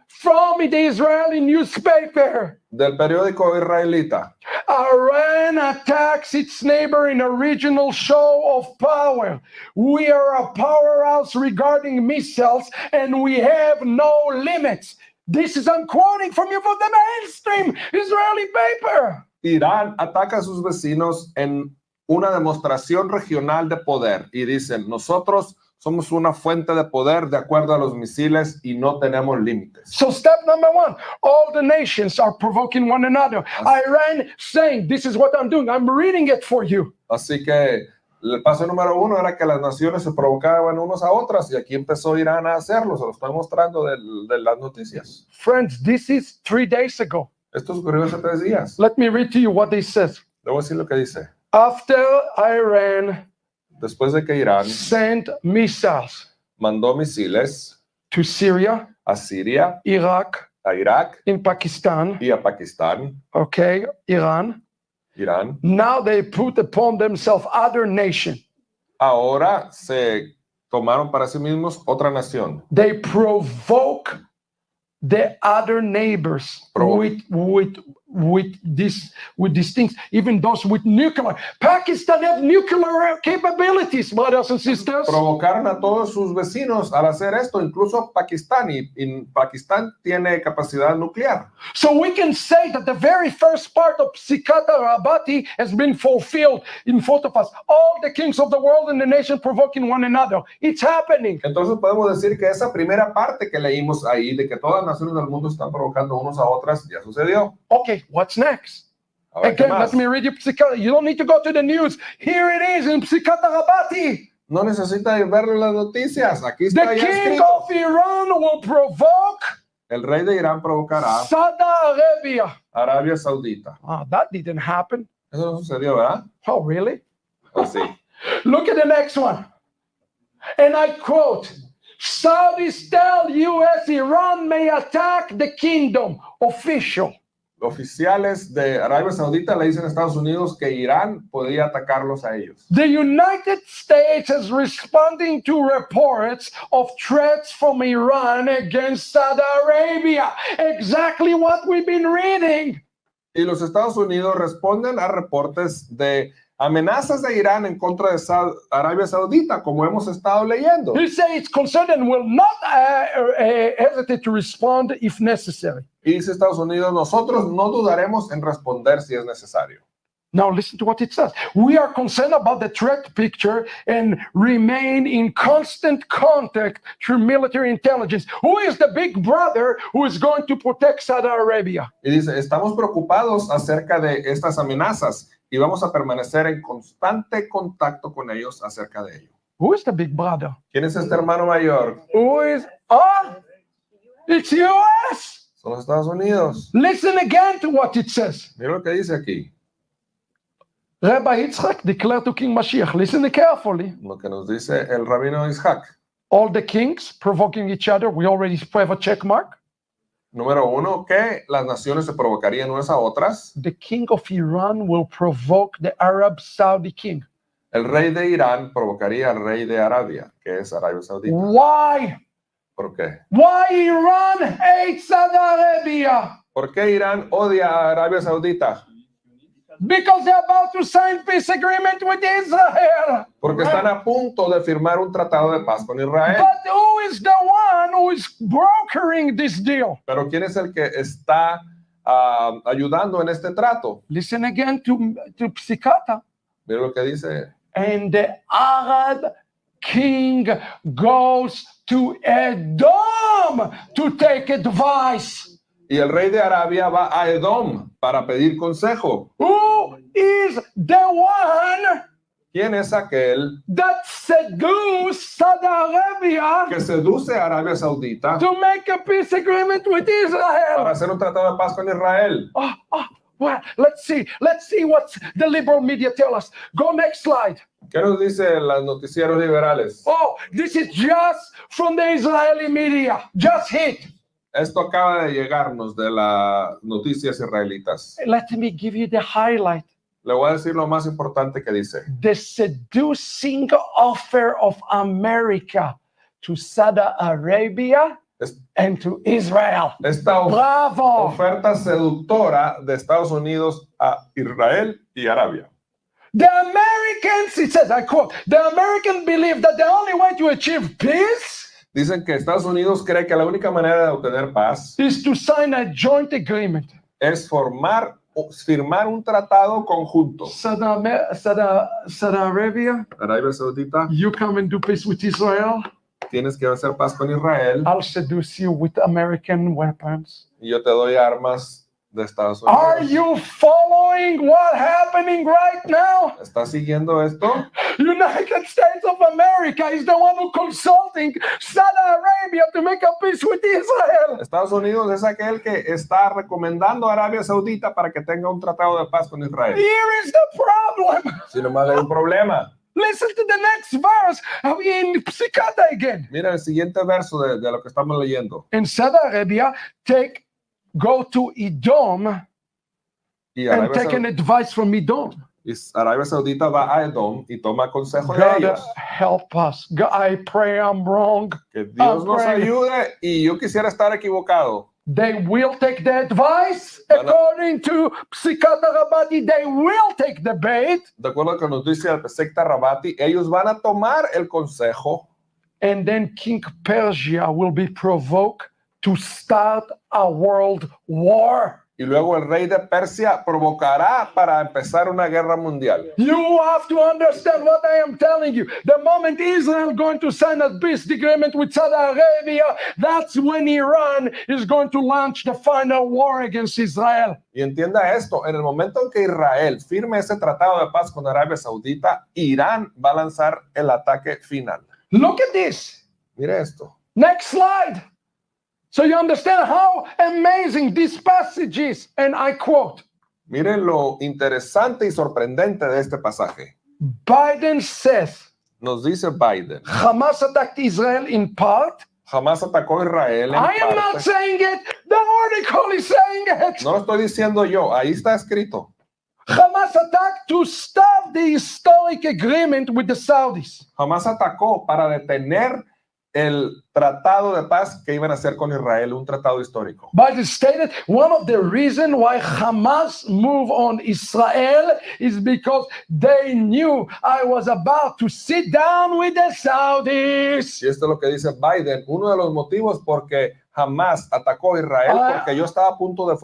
the Israeli newspaper. Del periódico israelita. Iran attacks its neighbor in a regional show of power. We are a powerhouse regarding missiles, and we have no limits. This is I'm quoting from you from the mainstream Israeli paper. Irán ataca a sus vecinos en una demostración regional de poder y dicen, nosotros somos una fuente de poder de acuerdo a los misiles y no tenemos límites. So step number one, all the nations are provoking one another. Iran saying, this is what I'm doing. I'm reading it for you. Así que el paso número uno era que las naciones se provocaban unos a otras y aquí empezó Irán a hacerlo. Se lo estoy mostrando de las noticias. Friends, this is 3 days ago. Esto ocurrió hace 3 días. Let me read to you what it says. Le voy a decir lo que dice. After Iran Después de que Irán sent missiles mandó misiles to Syria, a Siria, Iraq, a Irak in Pakistan, y a Pakistán, okay, Iran, Irán, now they put upon themselves other nation. ahora se tomaron para sí mismos otra nación. They provoke the other neighbors with these things, even those with nuclear. Pakistan have nuclear capabilities, brothers and sisters. Provocaron a todos sus vecinos al hacer esto, incluso Pakistán, y Pakistán tiene capacidad nuclear. So we can say that the very first part of Sikata Rabati has been fulfilled in front of us. All the kings of the world and the nation provoking one another. It's happening. Entonces podemos decir que esa primera parte que leímos ahí, de que todas las naciones del mundo están provocando unos a otras, ya sucedió. Okay, what's next? A ver, ¿qué Again, más? let me read you Psikata. You don't need to go to the news. Here it is in Psikata Rabati. No necesita ir ver las noticias. Aquí está The ya king escrito. of Iran will provoke El rey de Irán provocará Saudi Arabia. a Arabia Saudita. That didn't happen. Eso no sucedió, ¿verdad? Oh, really? Así. Look at the next one. And I quote, Saudis tell U.S. Iran may attack the kingdom. Official. Oficiales de Arabia Saudita le dicen a Estados Unidos que Irán podría atacarlos a ellos. The United States is responding to reports of threats from Iran against Saudi Arabia. Exactly what we've been reading. Y los Estados Unidos responden a reportes de amenazas de Irán en contra de Arabia Saudita, como hemos estado leyendo. He says it's concerned and will not hesitate to respond if necessary. Y dice Estados Unidos, nosotros no dudaremos en responder si es necesario. Now listen to what it says. We are concerned about the threat picture and remain in constant contact through military intelligence. Who is the big brother who is going to protect Saudi Arabia? Y dice, estamos preocupados acerca de estas amenazas y vamos a permanecer en constante contacto con ellos acerca de ello. Who is the big brother? ¿Quién es este hermano mayor? Who is? It's U.S. Son los Estados Unidos. Listen again to what it says. Mira lo que dice aquí. Rabbi Yitzchak declared to King Mashiach. Listen carefully. Lo que nos dice el rabino Isaac. All the kings provoking each other. We already have a check mark. Número uno, que las naciones se provocarían unas a otras. The king of Iran will provoke the Arab Saudi king. El rey de Irán provocaría al rey de Arabia, que es Arabia Saudita. Why? ¿Por qué? Why Iran hates Saudi Arabia? ¿Por qué Irán odia a Arabia Saudita? Because they're about to sign peace agreement with Israel. Porque están a punto de firmar un tratado de paz con Israel. But who is the one who is brokering this deal? Pero ¿quién es el que está ayudando en este trato? Listen again to Psikata. Mira lo que dice. And the Arab king goes to Edom to take advice. Y el rey de Arabia va a Edom para pedir consejo. Who is the one ¿Quién es aquel that seduced Saudi Arabia que seduce a Arabia Saudita to make a peace agreement with para Israel? hacer un tratado de paz con Israel? Well, let's see what the liberal media tell us. Go next slide. ¿Qué nos dicen los noticieros liberales? Oh, this is just from the Israeli media. Just hit. Esto acaba de llegarnos de las noticias israelitas. Let me give you the highlight. Le voy a decir lo más importante que dice. The seducing offer of America to Saudi Arabia and to Israel. esta Bravo! oferta seductora de Estados Unidos a Israel y Arabia. The Americans, it says, I quote, the Americans believe that the only way to achieve peace Dicen que Estados Unidos cree que la única manera de obtener paz is to sign a joint agreement. es firmar un tratado conjunto. Saudi Arabia, Arabia Saudita, you come and do peace with Israel. tienes que hacer paz con Israel I'll seduce you with American weapons. y yo te doy armas de Estados Are Unidos. you following what's happening right now? ¿Estás siguiendo esto? United States of America is the one who consulting Saudi Arabia to make a peace with Israel. Estados Unidos es aquel que está recomendando a Arabia Saudita para que tenga un tratado de paz con Israel. Here is the problem. Si nomás hay un problema. Listen to the next verse in Psikata again. Mira el siguiente verso de lo que estamos leyendo. In Saudi Arabia, go to Edom Y and take an advice from Edom. Arabia Saudita va a Edom y toma consejo de God ellos. help us. God, I pray I'm wrong. Que Dios nos praying. ayude y yo quisiera estar equivocado. They will take the advice Van a- according to Psikata Rabati. They will take the bait. De acuerdo a lo que nos dice el secta Rabati, ellos van a tomar el consejo And then King Persia will be provoked to start a world war. y luego el rey de Persia provocará para empezar una guerra mundial. You have to understand what I am telling you. The moment Israel going to sign a peace agreement with Saudi Arabia, that's when Iran is going to launch the final war against Israel. Y entienda esto, en el momento en que Israel firme ese tratado de paz con Arabia Saudita, Irán va a lanzar el ataque final. Look at this. Mire esto. Next slide. So you understand how amazing this passage is. And I quote, Miren lo interesante y sorprendente de este pasaje. Biden says, Nos dice Biden, Hamas attacked Israel in part. jamás atacó a Israel en I am not parte. saying it. The article is saying it. No lo estoy diciendo yo, ahí está escrito. Hamas attacked to stop the historic agreement with the Saudis. Jamás atacó para detener el tratado de paz que iban a hacer con Israel, un tratado histórico. Biden stated one of the reasons why Hamas moved on Israel is because they knew I was about to sit down with the Saudis. Y esto es lo que dice Biden, uno de los motivos porque jamás atacó a Israel, porque yo estaba a punto de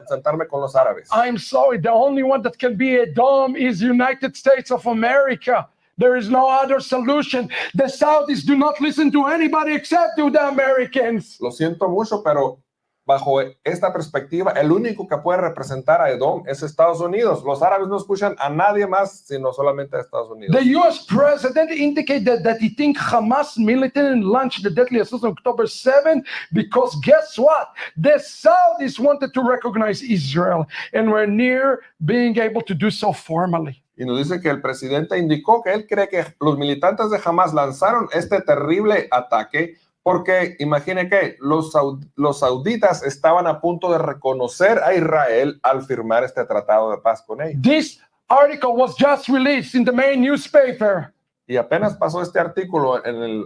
sentarme con los árabes. I'm sorry, the only one that can be a dome is United States of America. There is no other solution. The Saudis do not listen to anybody except to the Americans. Lo siento mucho, pero bajo esta perspectiva, el único que puede representar a Edom es Estados Unidos. Los árabes no escuchan a nadie más, sino solamente a Estados Unidos. The U.S. president indicated that he thinks Hamas militant launched the deadly assault on October 7 because guess what? The Saudis wanted to recognize Israel and were near being able to do so formally. Y nos dice que el presidente indicó que él cree que los militantes de Hamas lanzaron este terrible ataque porque, imagine que los sauditas estaban a punto de reconocer a Israel al firmar este tratado de paz con ellos. This article was just released in the main newspaper. Y apenas pasó este artículo en el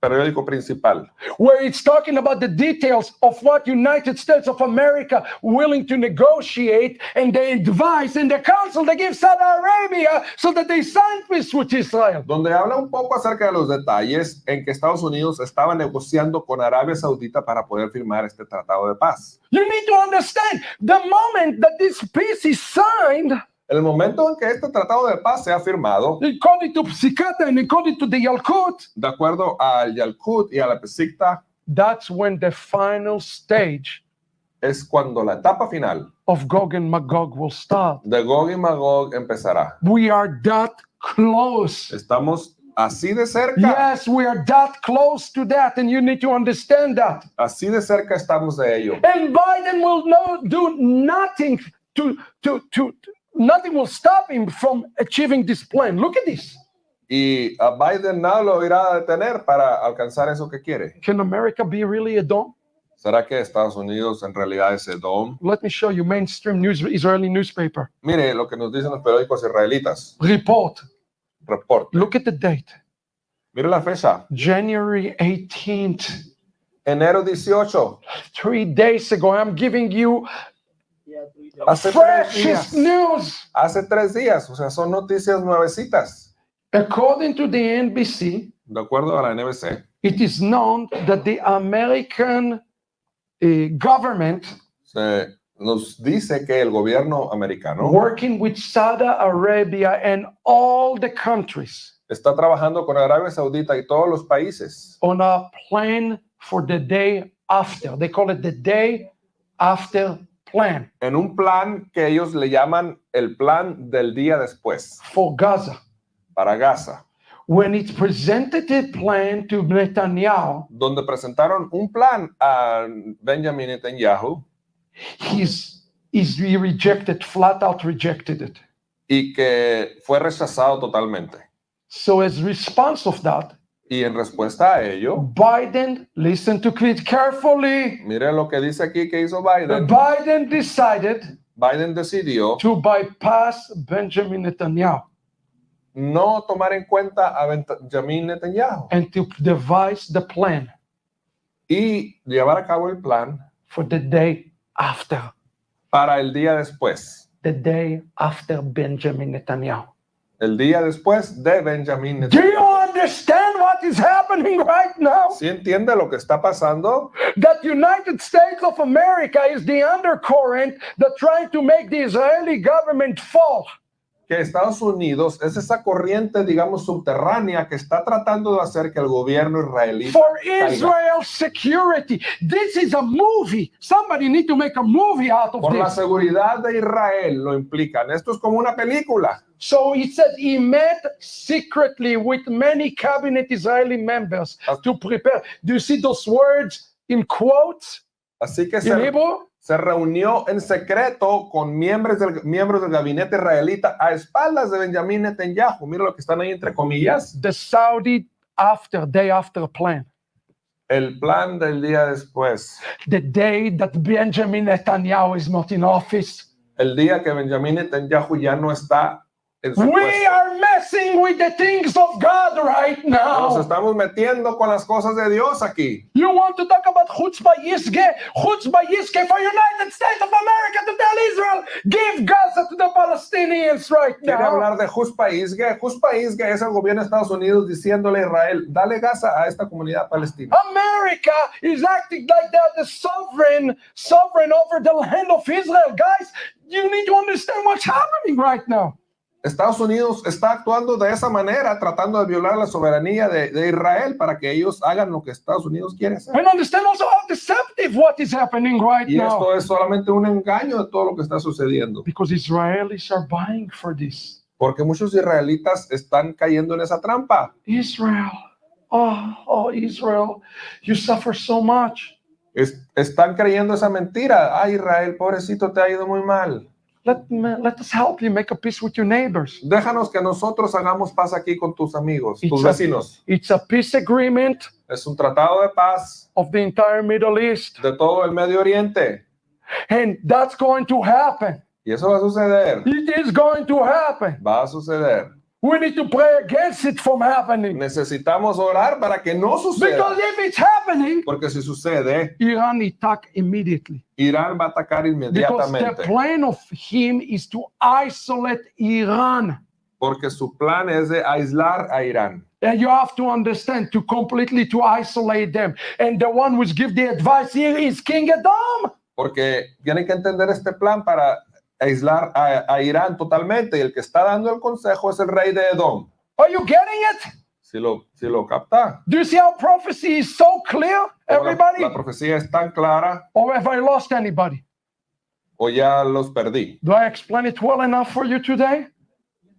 periódico principal, where it's talking about the details of what United States of America willing to negotiate and the advice and the counsel they give Saudi Arabia so that they sign peace with Israel. donde habla un poco acerca de los detalles en que Estados Unidos estaba negociando con Arabia Saudita para poder firmar este tratado de paz. You need to understand, the moment that this peace is signed, El momento en que este tratado de paz se ha firmado, according to Psikata and according to the Yalkut, de acuerdo al Yalkut y a la Pesikta, that's when the final stage es cuando la etapa final of Gog and Magog will start. de Gog y Magog empezará. We are that close. Estamos así de cerca, Yes, we are that close to that, and you need to understand that. así de cerca estamos de ello. And Biden will do nothing nothing will stop him from achieving this plan. Look at this. Y a Biden nada lo irá a detener para alcanzar eso que quiere. Can America be really a dome? ¿Será que Estados Unidos en realidad es Edom? Let me show you mainstream news, Israeli newspaper. Mire lo que nos dicen los periódicos israelitas. Report. Reporte. Look at the date. Mire la fecha. January 18th. Enero 18. 3 days ago. I'm giving you Hace 3 freshest días. news. Hace 3 días. O sea, son noticias nuevecitas. According to the NBC, De acuerdo a la NBC. it is known that the American government, Se nos dice que el gobierno americano working with Saudi Arabia and all the countries, está trabajando con Arabia Saudita y todos los países on a plan for the day after. They call it the day after plan en un plan que ellos le llaman el plan del día después for Gaza. para Gaza, When it presented a plan to Netanyahu, donde presentaron un plan a Benjamin Netanyahu he rejected, flat out rejected it. y que fue rechazado totalmente. So as response of that, Y en respuesta a ello, Biden, listen to it carefully, mire lo que dice aquí que hizo Biden. Biden decided Biden decidió to bypass Benjamin Netanyahu no tomar en cuenta a Benjamin Netanyahu and to devise the plan y llevar a cabo el plan for the day after, para el día después. the day after Benjamin Netanyahu. El día después de Benjamin Do Netanyahu. you understand what is happening right now? ¿Sí entiende lo que está pasando? That United States of America is the undercurrent that trying to make the Israeli government fall. Que Estados Unidos es esa corriente, digamos, subterránea que está tratando de hacer que el gobierno israelí For caiga. Israel's security. This is a movie. Somebody need to make a movie out of Por la this. seguridad de Israel lo implican. Esto es como una película. So he said he met secretly with many cabinet Israeli members to prepare. Do you see those words in quotes Así que in se Hebrew? reunió en secreto con miembros del gabinete israelita a espaldas de Benjamin Netanyahu. Mira lo que están ahí entre comillas. The Saudi day after plan. El plan del día después. The day that Benjamin Netanyahu is not in office. El día que Benjamin Netanyahu ya no está en su We puesto. are messing with the things of God right Nos now. estamos metiendo con las cosas de Dios aquí. You want to talk about chutzpah yiske for United States of America to tell Israel, give Gaza to the Palestinians right Quiere now. hablar de Juspa Isge. Juspa Isge es el gobierno de Estados Unidos diciéndole a Israel, dale Gaza a esta comunidad palestina. America is acting like they're the sovereign over the land of Israel. Guys, you need to understand what's happening right now. Estados Unidos está actuando de esa manera, tratando de violar la soberanía de Israel para que ellos hagan lo que Estados Unidos quiere hacer. And understand also how deceptive what is happening right Y now. esto es solamente un engaño de todo lo que está sucediendo. Because Israelis are buying for this. Porque muchos israelitas están cayendo en esa trampa. Israel, oh Israel, you suffer so much. Están creyendo esa mentira. Ay, Israel, pobrecito, te ha ido muy mal. Let us help you make a peace with your neighbors. Déjanos que nosotros hagamos paz aquí con tus amigos, tus vecinos. It's a peace agreement Es un tratado de paz of the entire Middle East. de todo el Medio Oriente. And that's going to happen. Y eso va a suceder. It is going to happen. Va a suceder. We need to pray against it from happening. Necesitamos orar para que no suceda. Because if it's happening, Porque si sucede, Iran attack immediately. Irán va a atacar Because the inmediatamente. plan of him is to isolate Iran. Porque su plan es de aislar a Irán. And you have to understand to isolate them. And the one who's give the advice here is King Edom. Porque tienen que entender este plan para aislar a Irán totalmente. Y el que está dando el consejo es el rey de Edom. Are you getting it? Si lo capta. Do you see how prophecy is so clear, everybody? La profecía es tan clara Or have I lost anybody? o ya los perdí. Do I explain it well enough for you today?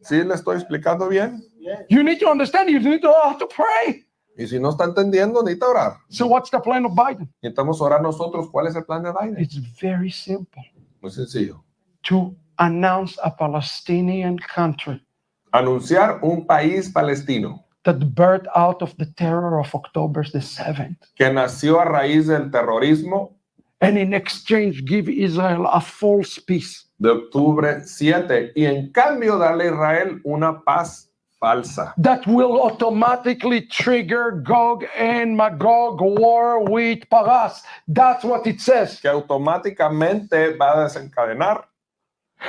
¿Sí le estoy explicando bien? You need to understand, you need to know how to pray. Y si no está entendiendo, necesita orar. So what's the plan of Biden? Necesitamos orar nosotros. ¿Cuál es el plan de Biden? It's very simple. Muy sencillo. To announce a Palestinian country Anunciar un país palestino that birthed out of the terror of October the 7th. que nació a raíz del terrorismo And in exchange, give Israel a false peace. de octubre 7 y en cambio darle a Israel una paz falsa. that will automatically trigger Gog and Magog war with Paras. That's what it says. Que automáticamente va a desencadenar.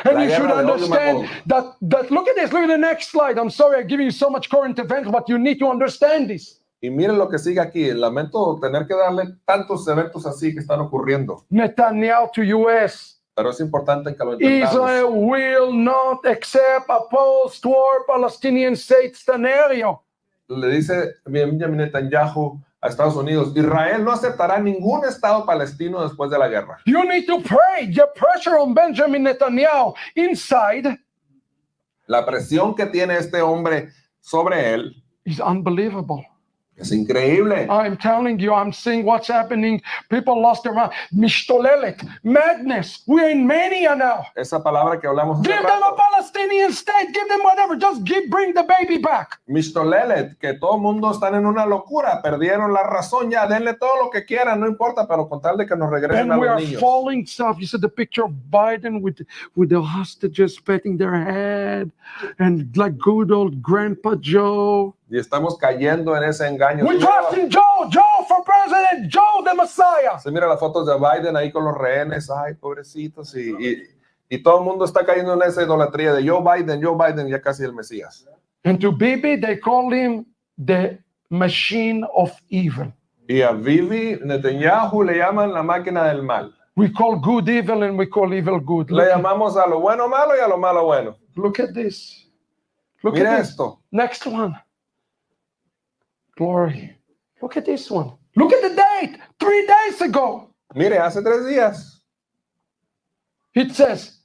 And La you should guerra de Gog y understand Magog. that look at this, look at the next slide. I'm sorry I'm giving you so much current events, but you need to understand this. Y miren lo que sigue aquí. Lamento tener que darle tantos eventos así que están ocurriendo. Netanyahu to US. Pero es importante que lo entendamos. Israel will not accept a post-war Palestinian state scenario. Le dice Benjamin Netanyahu a Estados Unidos, Israel no aceptará ningún estado palestino después de la guerra. You need to pray. The pressure on Benjamin Netanyahu inside La presión que tiene este hombre sobre él is unbelievable. es increíble. I'm telling you, I'm seeing what's happening. People lost their mind. Mishtolelet, madness. We're in mania now. Esa palabra que hablamos hace Give them a rato, Palestinian state. Give them whatever. Just bring the baby back. Mishtolelet, que todo el mundo está en una locura, perdieron la razón, ya denle todo lo que quieran, no importa, pero con tal de que nos regresen a And we los are niños. falling stuff. You said the picture of Biden with the hostages patting their head and like good old Grandpa Joe. Y estamos cayendo en ese engaño. We trust in Joe for president, Joe the Messiah. Se mira las fotos de Biden ahí con los rehenes, ay, pobrecitos, y todo el mundo está cayendo en esa idolatría de Joe Biden, ya casi el Mesías. And to Bibi, they call him the machine of evil. Y a Bibi Netanyahu le llaman la máquina del mal. We call good evil and we call evil good. Le llamamos a lo bueno malo y a lo malo bueno. Look at this. Look Mira at this. esto. Next one. Glory. Look at this one. Look at the date. 3 days ago. Mire, hace 3 días. It says,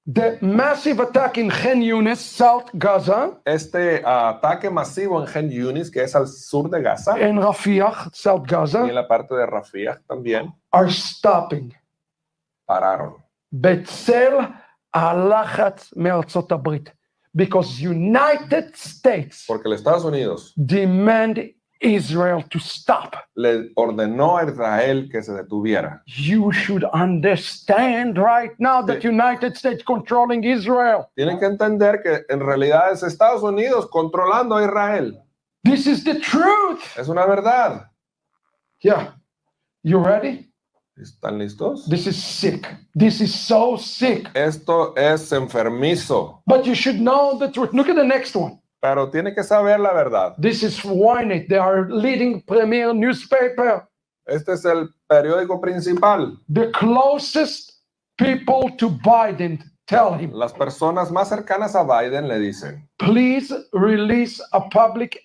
the massive attack in Khan Yunis, South Gaza, Este ataque masivo en Khan Yunis, que es al sur de Gaza, and Rafiah, South y en Gaza, la parte de Rafah también, are stopping. pararon. בצל הלחץ מארצות הברית. Because United States Porque los Estados Unidos demand Israel to stop. le ordenó a Israel que se detuviera. You should understand right now that United States controlling Israel. Tienen que entender que en realidad es Estados Unidos controlando a Israel. This is the truth. Es una verdad. Yeah. You ready? ¿Están listos? This is sick. This is so sick. Esto es enfermizo, But you should know the truth. Look at the next one. pero tiene que saber la verdad. This is Ynet. They are leading premier newspaper. Este es el periódico principal. The closest people to Biden tell him, Las personas más cercanas a Biden le dicen, please release a public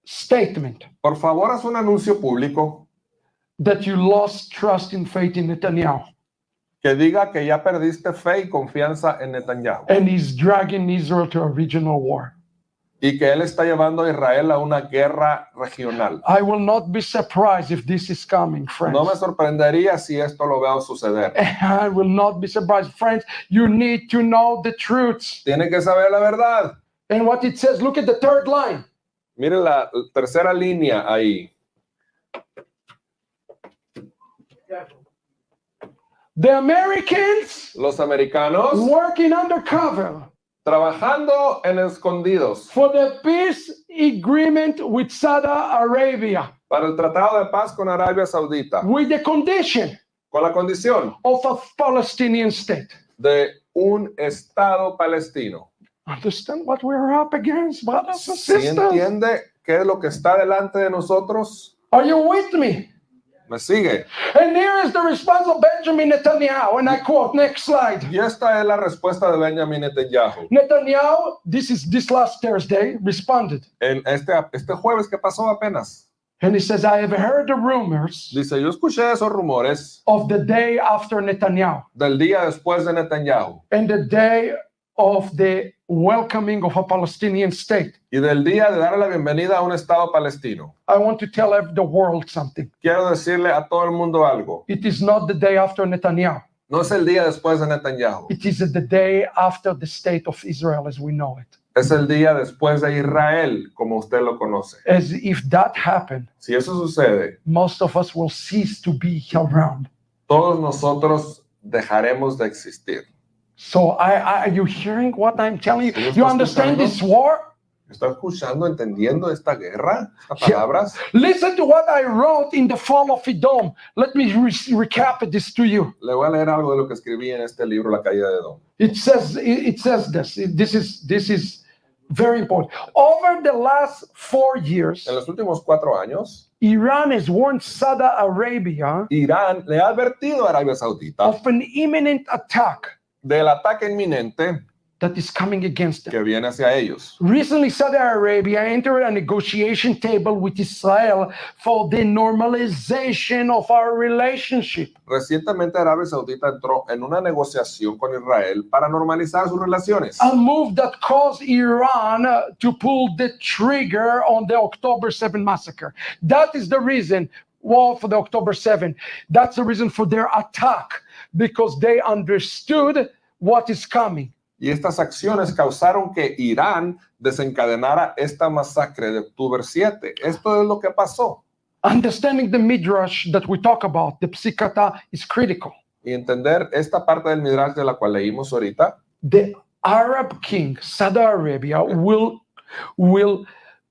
statement por favor, haz un anuncio público that you lost trust and faith in Netanyahu que diga que ya perdiste fe y confianza en Netanyahu and he's dragging Israel to a regional war. y que él está llevando a Israel a una guerra regional. I will not be surprised if this is coming, friends. No me sorprendería si esto lo veo suceder. I will not be surprised. Friends, you need to know the truths. Tiene que saber la verdad. And what it says, look at the third line. Mire la tercera línea ahí. The Americans Los americanos working undercover trabajando en escondidos for the peace agreement with Saudi Arabia para el tratado de paz con Arabia Saudita, with the condition con la condición of a Palestinian state. de un Estado palestino. Understand what we're up against, brothers and ¿Sí sisters? entiende qué es lo que está delante de nosotros? Are you with me? ¿Me sigue? And here is the response of Benjamin Netanyahu, and I quote, next slide. Y esta es la respuesta de Benjamin Netanyahu. Netanyahu, this last Thursday, responded. En este jueves que pasó apenas, And he says, I have heard the rumors dice, yo escuché esos rumores of the day after Netanyahu del día después de Netanyahu and the day of the welcoming of a Palestinian state. y del día de darle la bienvenida a un Estado palestino. I want to tell the world something. Quiero decirle a todo el mundo algo. It is not the day after Netanyahu. No es el día después de Netanyahu. It is the day after the state of Israel as we know it. Es el día después de Israel, como usted lo conoce. As if that happened, Si eso sucede, most of us will cease to be around. todos nosotros dejaremos de existir. So are you hearing what I'm telling you? ¿Sí lo You está understand escuchando? this war? ¿Está escuchando, entendiendo esta guerra? Estas palabras. Listen to what I wrote in the fall of Edom. Let me recap this to you. Le voy a leer algo de lo que escribí en este libro, La caída de Edom. It says this. This is very important. Over the last 4 years, En los últimos 4 años, Iran has warned Saudi Arabia Irán le ha advertido a Arabia Saudita of an imminent attack del ataque inminente that is coming against them. que viene hacia ellos. Recently, Saudi Arabia entered a negotiation table with Israel for the normalization of our relationship. Recientemente Arabia Saudita entró en una negociación con Israel para normalizar sus relaciones. A move that caused Iran to pull the trigger on the October 7 massacre. That is the reason, well, for the October 7. That's the reason for their attack, because they understood what is coming. Y estas acciones causaron que Irán desencadenara esta masacre de octubre 7. Esto es lo que pasó. Understanding the midrash that we talk about, the psikata, is critical. Y entender esta parte del Midrash de la cual leímos ahorita, The Arab king, Saudi Arabia,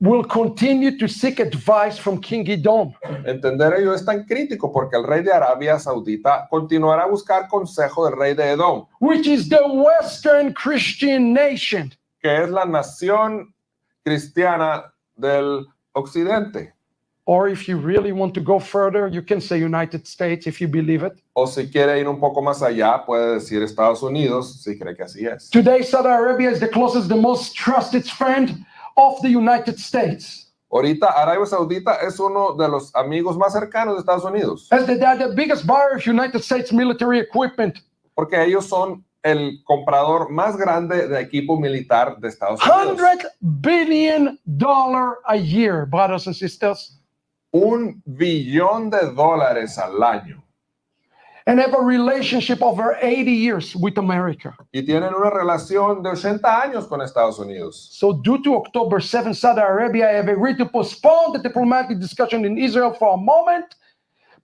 will continue to seek advice from King Edom. entender ello es tan crítico porque el rey de Arabia Saudita continuará a buscar consejo del rey de Edom, Which is the Western Christian nation. que es la nación cristiana del occidente. Or if you really want to go further, you can say United States if you believe it. O si quiere ir un poco más allá, puede decir Estados Unidos, si cree que así es. Today, Saudi Arabia is the closest, the most trusted friend of the United States. Ahorita Arabia Saudita es uno de los amigos más cercanos de Estados Unidos, As they are the biggest buyer of United States military equipment. porque ellos son el comprador más grande de equipo militar de Estados Unidos. $100 billion a year, brothers and sisters. $1 billón al año. And have a relationship over 80 years with America. Y tienen una relación de 80 años con Estados Unidos. So due to October 7, Saudi Arabia have agreed to postpone the diplomatic discussion in Israel for a moment,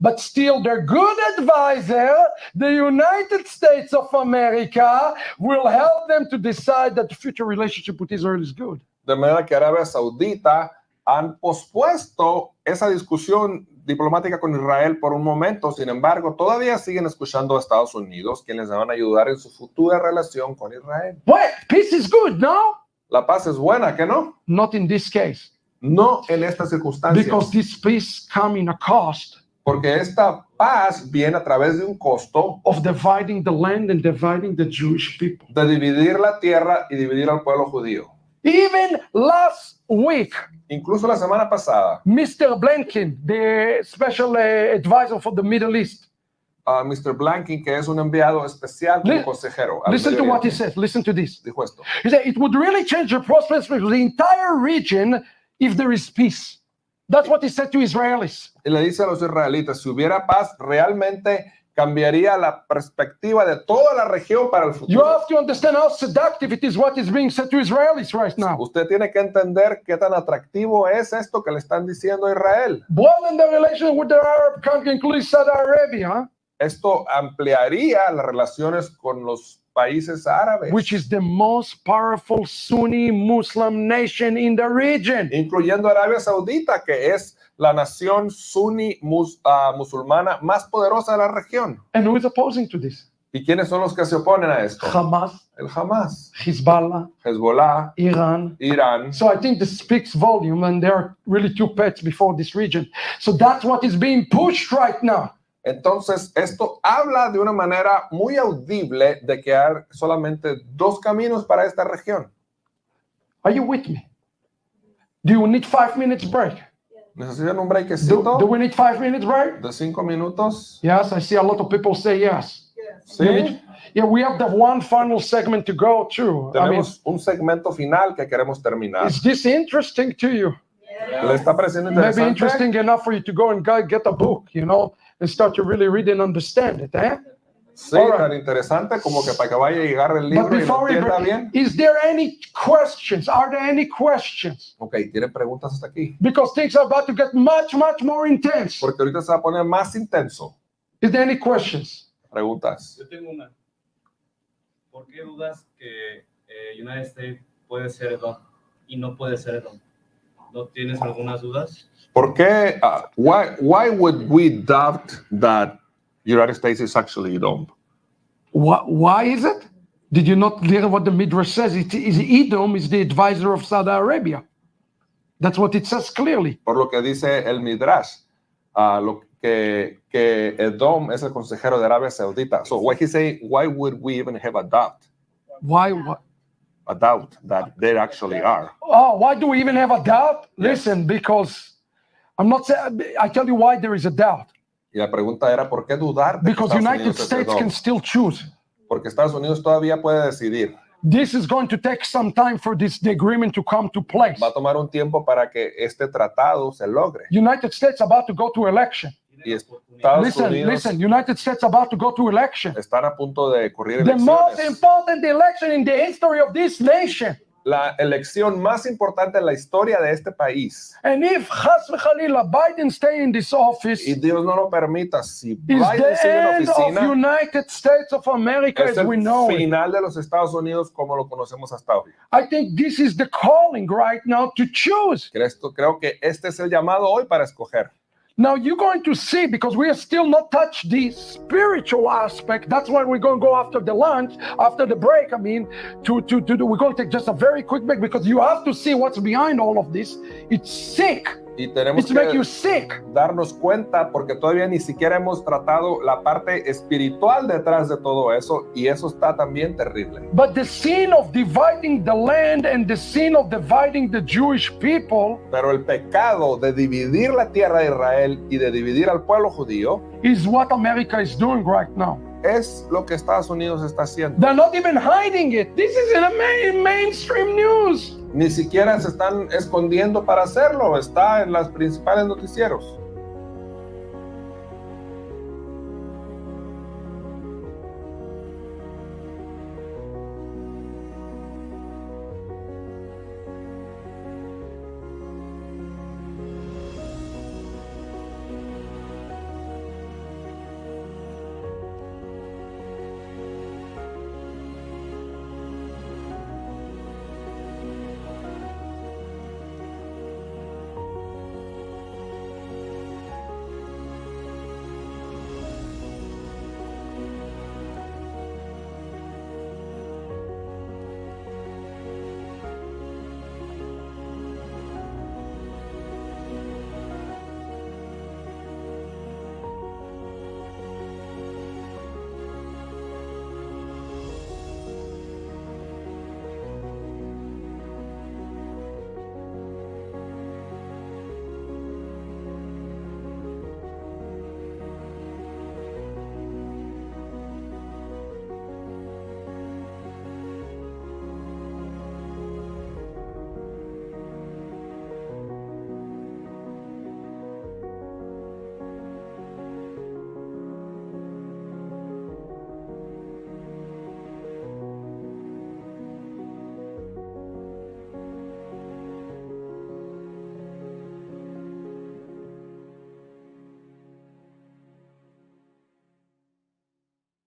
but still their good advisor, the United States of America, will help them to decide that the future relationship with Israel is good. De manera que Arabia Saudita han pospuesto esa discusión diplomática con Israel por un momento. Sin embargo, todavía siguen escuchando a Estados Unidos, quienes les van a ayudar en su futura relación con Israel. What? Peace is good, no? La paz es buena, ¿que no? Not in this case. No en estas circunstancias. Because this peace comes in a cost Porque esta paz viene a través de un costo of dividing the land and dividing the Jewish people. de dividir la tierra y dividir al pueblo judío. Even last week, Incluso la semana pasada, Mr. Blinken, the special advisor for the Middle East, Mr. Blinken, que es un enviado especial como consejero al listen to Medio what he Oriente, says. Listen to this. dijo esto. He said, it would really change the prospects for the entire region if there is peace. That's what he said to Israelis. Y le dice a los israelitas, si hubiera paz, realmente cambiaría la perspectiva de toda la región para el You futuro. have to understand how seductive it is what is being said to Israelis right now. Usted tiene que entender qué tan atractivo es esto que le están diciendo a Israel. Broaden the relation with the Arab country, including Saudi Arabia, Esto ampliaría las relaciones con los países árabes, which is the most powerful Sunni Muslim nation in the region. incluyendo Arabia Saudita, que es la nación suní musulmana más poderosa de la región. And who is opposing to this? ¿Y quiénes son los que se oponen a esto? Hamas, El Hamas, Hezbollah, Hezbollah, Iran. Irán. So I think this speaks volume, and there are really two pets before this region. So that's what is being pushed right now. Entonces, esto habla de una manera muy audible de que hay solamente dos caminos para esta región. Are you with me? Do you need 5 minutes break? ¿Necesitan un breakcito Do we need 5 minutes break? de 5 minutos? Yes, I see a lot of people say yes. Sí. Yeah, we have the one final segment to go through. I mean, Tenemos un segmento final que queremos terminar. is this interesting to you? ¿Le está pareciendo Maybe interesante? interesting enough for you to go and get a book, and start to really read and understand it, eh? Sí, All right. tan interesante como que para que vaya a llegar el libro But y lo before we entienda break, bien. is there any questions? Are there any questions? Ok, ¿tienen preguntas hasta aquí? Because things are about to get much, much more intense. Porque ahorita se va a poner más intenso. Is there any questions? Preguntas. Yo tengo una. ¿Por qué dudas que United States puede ser Edom? y no puede ser Edom. ¿No tienes algunas dudas? ¿Por qué? Why would we doubt that United States is actually Edom? Why is it? Did you not hear what the Midrash says? It is Edom is the advisor of Saudi Arabia. That's what it says clearly. Por lo que dice el Midrash, lo que Edom es el consejero de Arabia Saudita. So why he say, why would we even have a doubt? Why? A doubt that they actually are. Oh, why do we even have a doubt? Yes. Listen, because I'm not saying, I tell you why there is a doubt. Y la pregunta era, ¿por qué dudar? De que Because Estados United Unidos es States Edom? can still choose. Porque Estados Unidos todavía puede decidir. This is going to take some time for the agreement to come to place. Va a tomar un tiempo para que este tratado se logre. United States about to go to election. Y Estados Listen, Unidos United States about to go to election. están a punto de correr The most elecciones. important election in the history of this nation. La elección más importante en la historia de este país. And if Chas v'Chalila Biden stay in this office, Y Dios no lo permita, si is Biden the sigue en la end of oficina, United States of America es as we el know it. final de los Estados Unidos como lo conocemos hasta hoy. I think this is the calling right now to choose. Creo que este es el llamado hoy para escoger. Now you're going to see, because we are still not touched the spiritual aspect. That's why we're going to go after the lunch, after the break. I mean, we're going to take just a very quick break because you have to see what's behind all of this. It's sick. Y tenemos It's make you que sick. darnos cuenta porque todavía ni siquiera hemos tratado la parte espiritual detrás de todo eso y eso está también terrible. But the sin of dividing the land and the sin of dividing the Jewish people Pero el pecado de dividir la tierra de Israel y de dividir al pueblo judío is what America is doing right now. es lo que Estados Unidos está haciendo. They're not even hiding it. This is in the mainstream news. Ni siquiera se están escondiendo para hacerlo, está en las principales noticieros.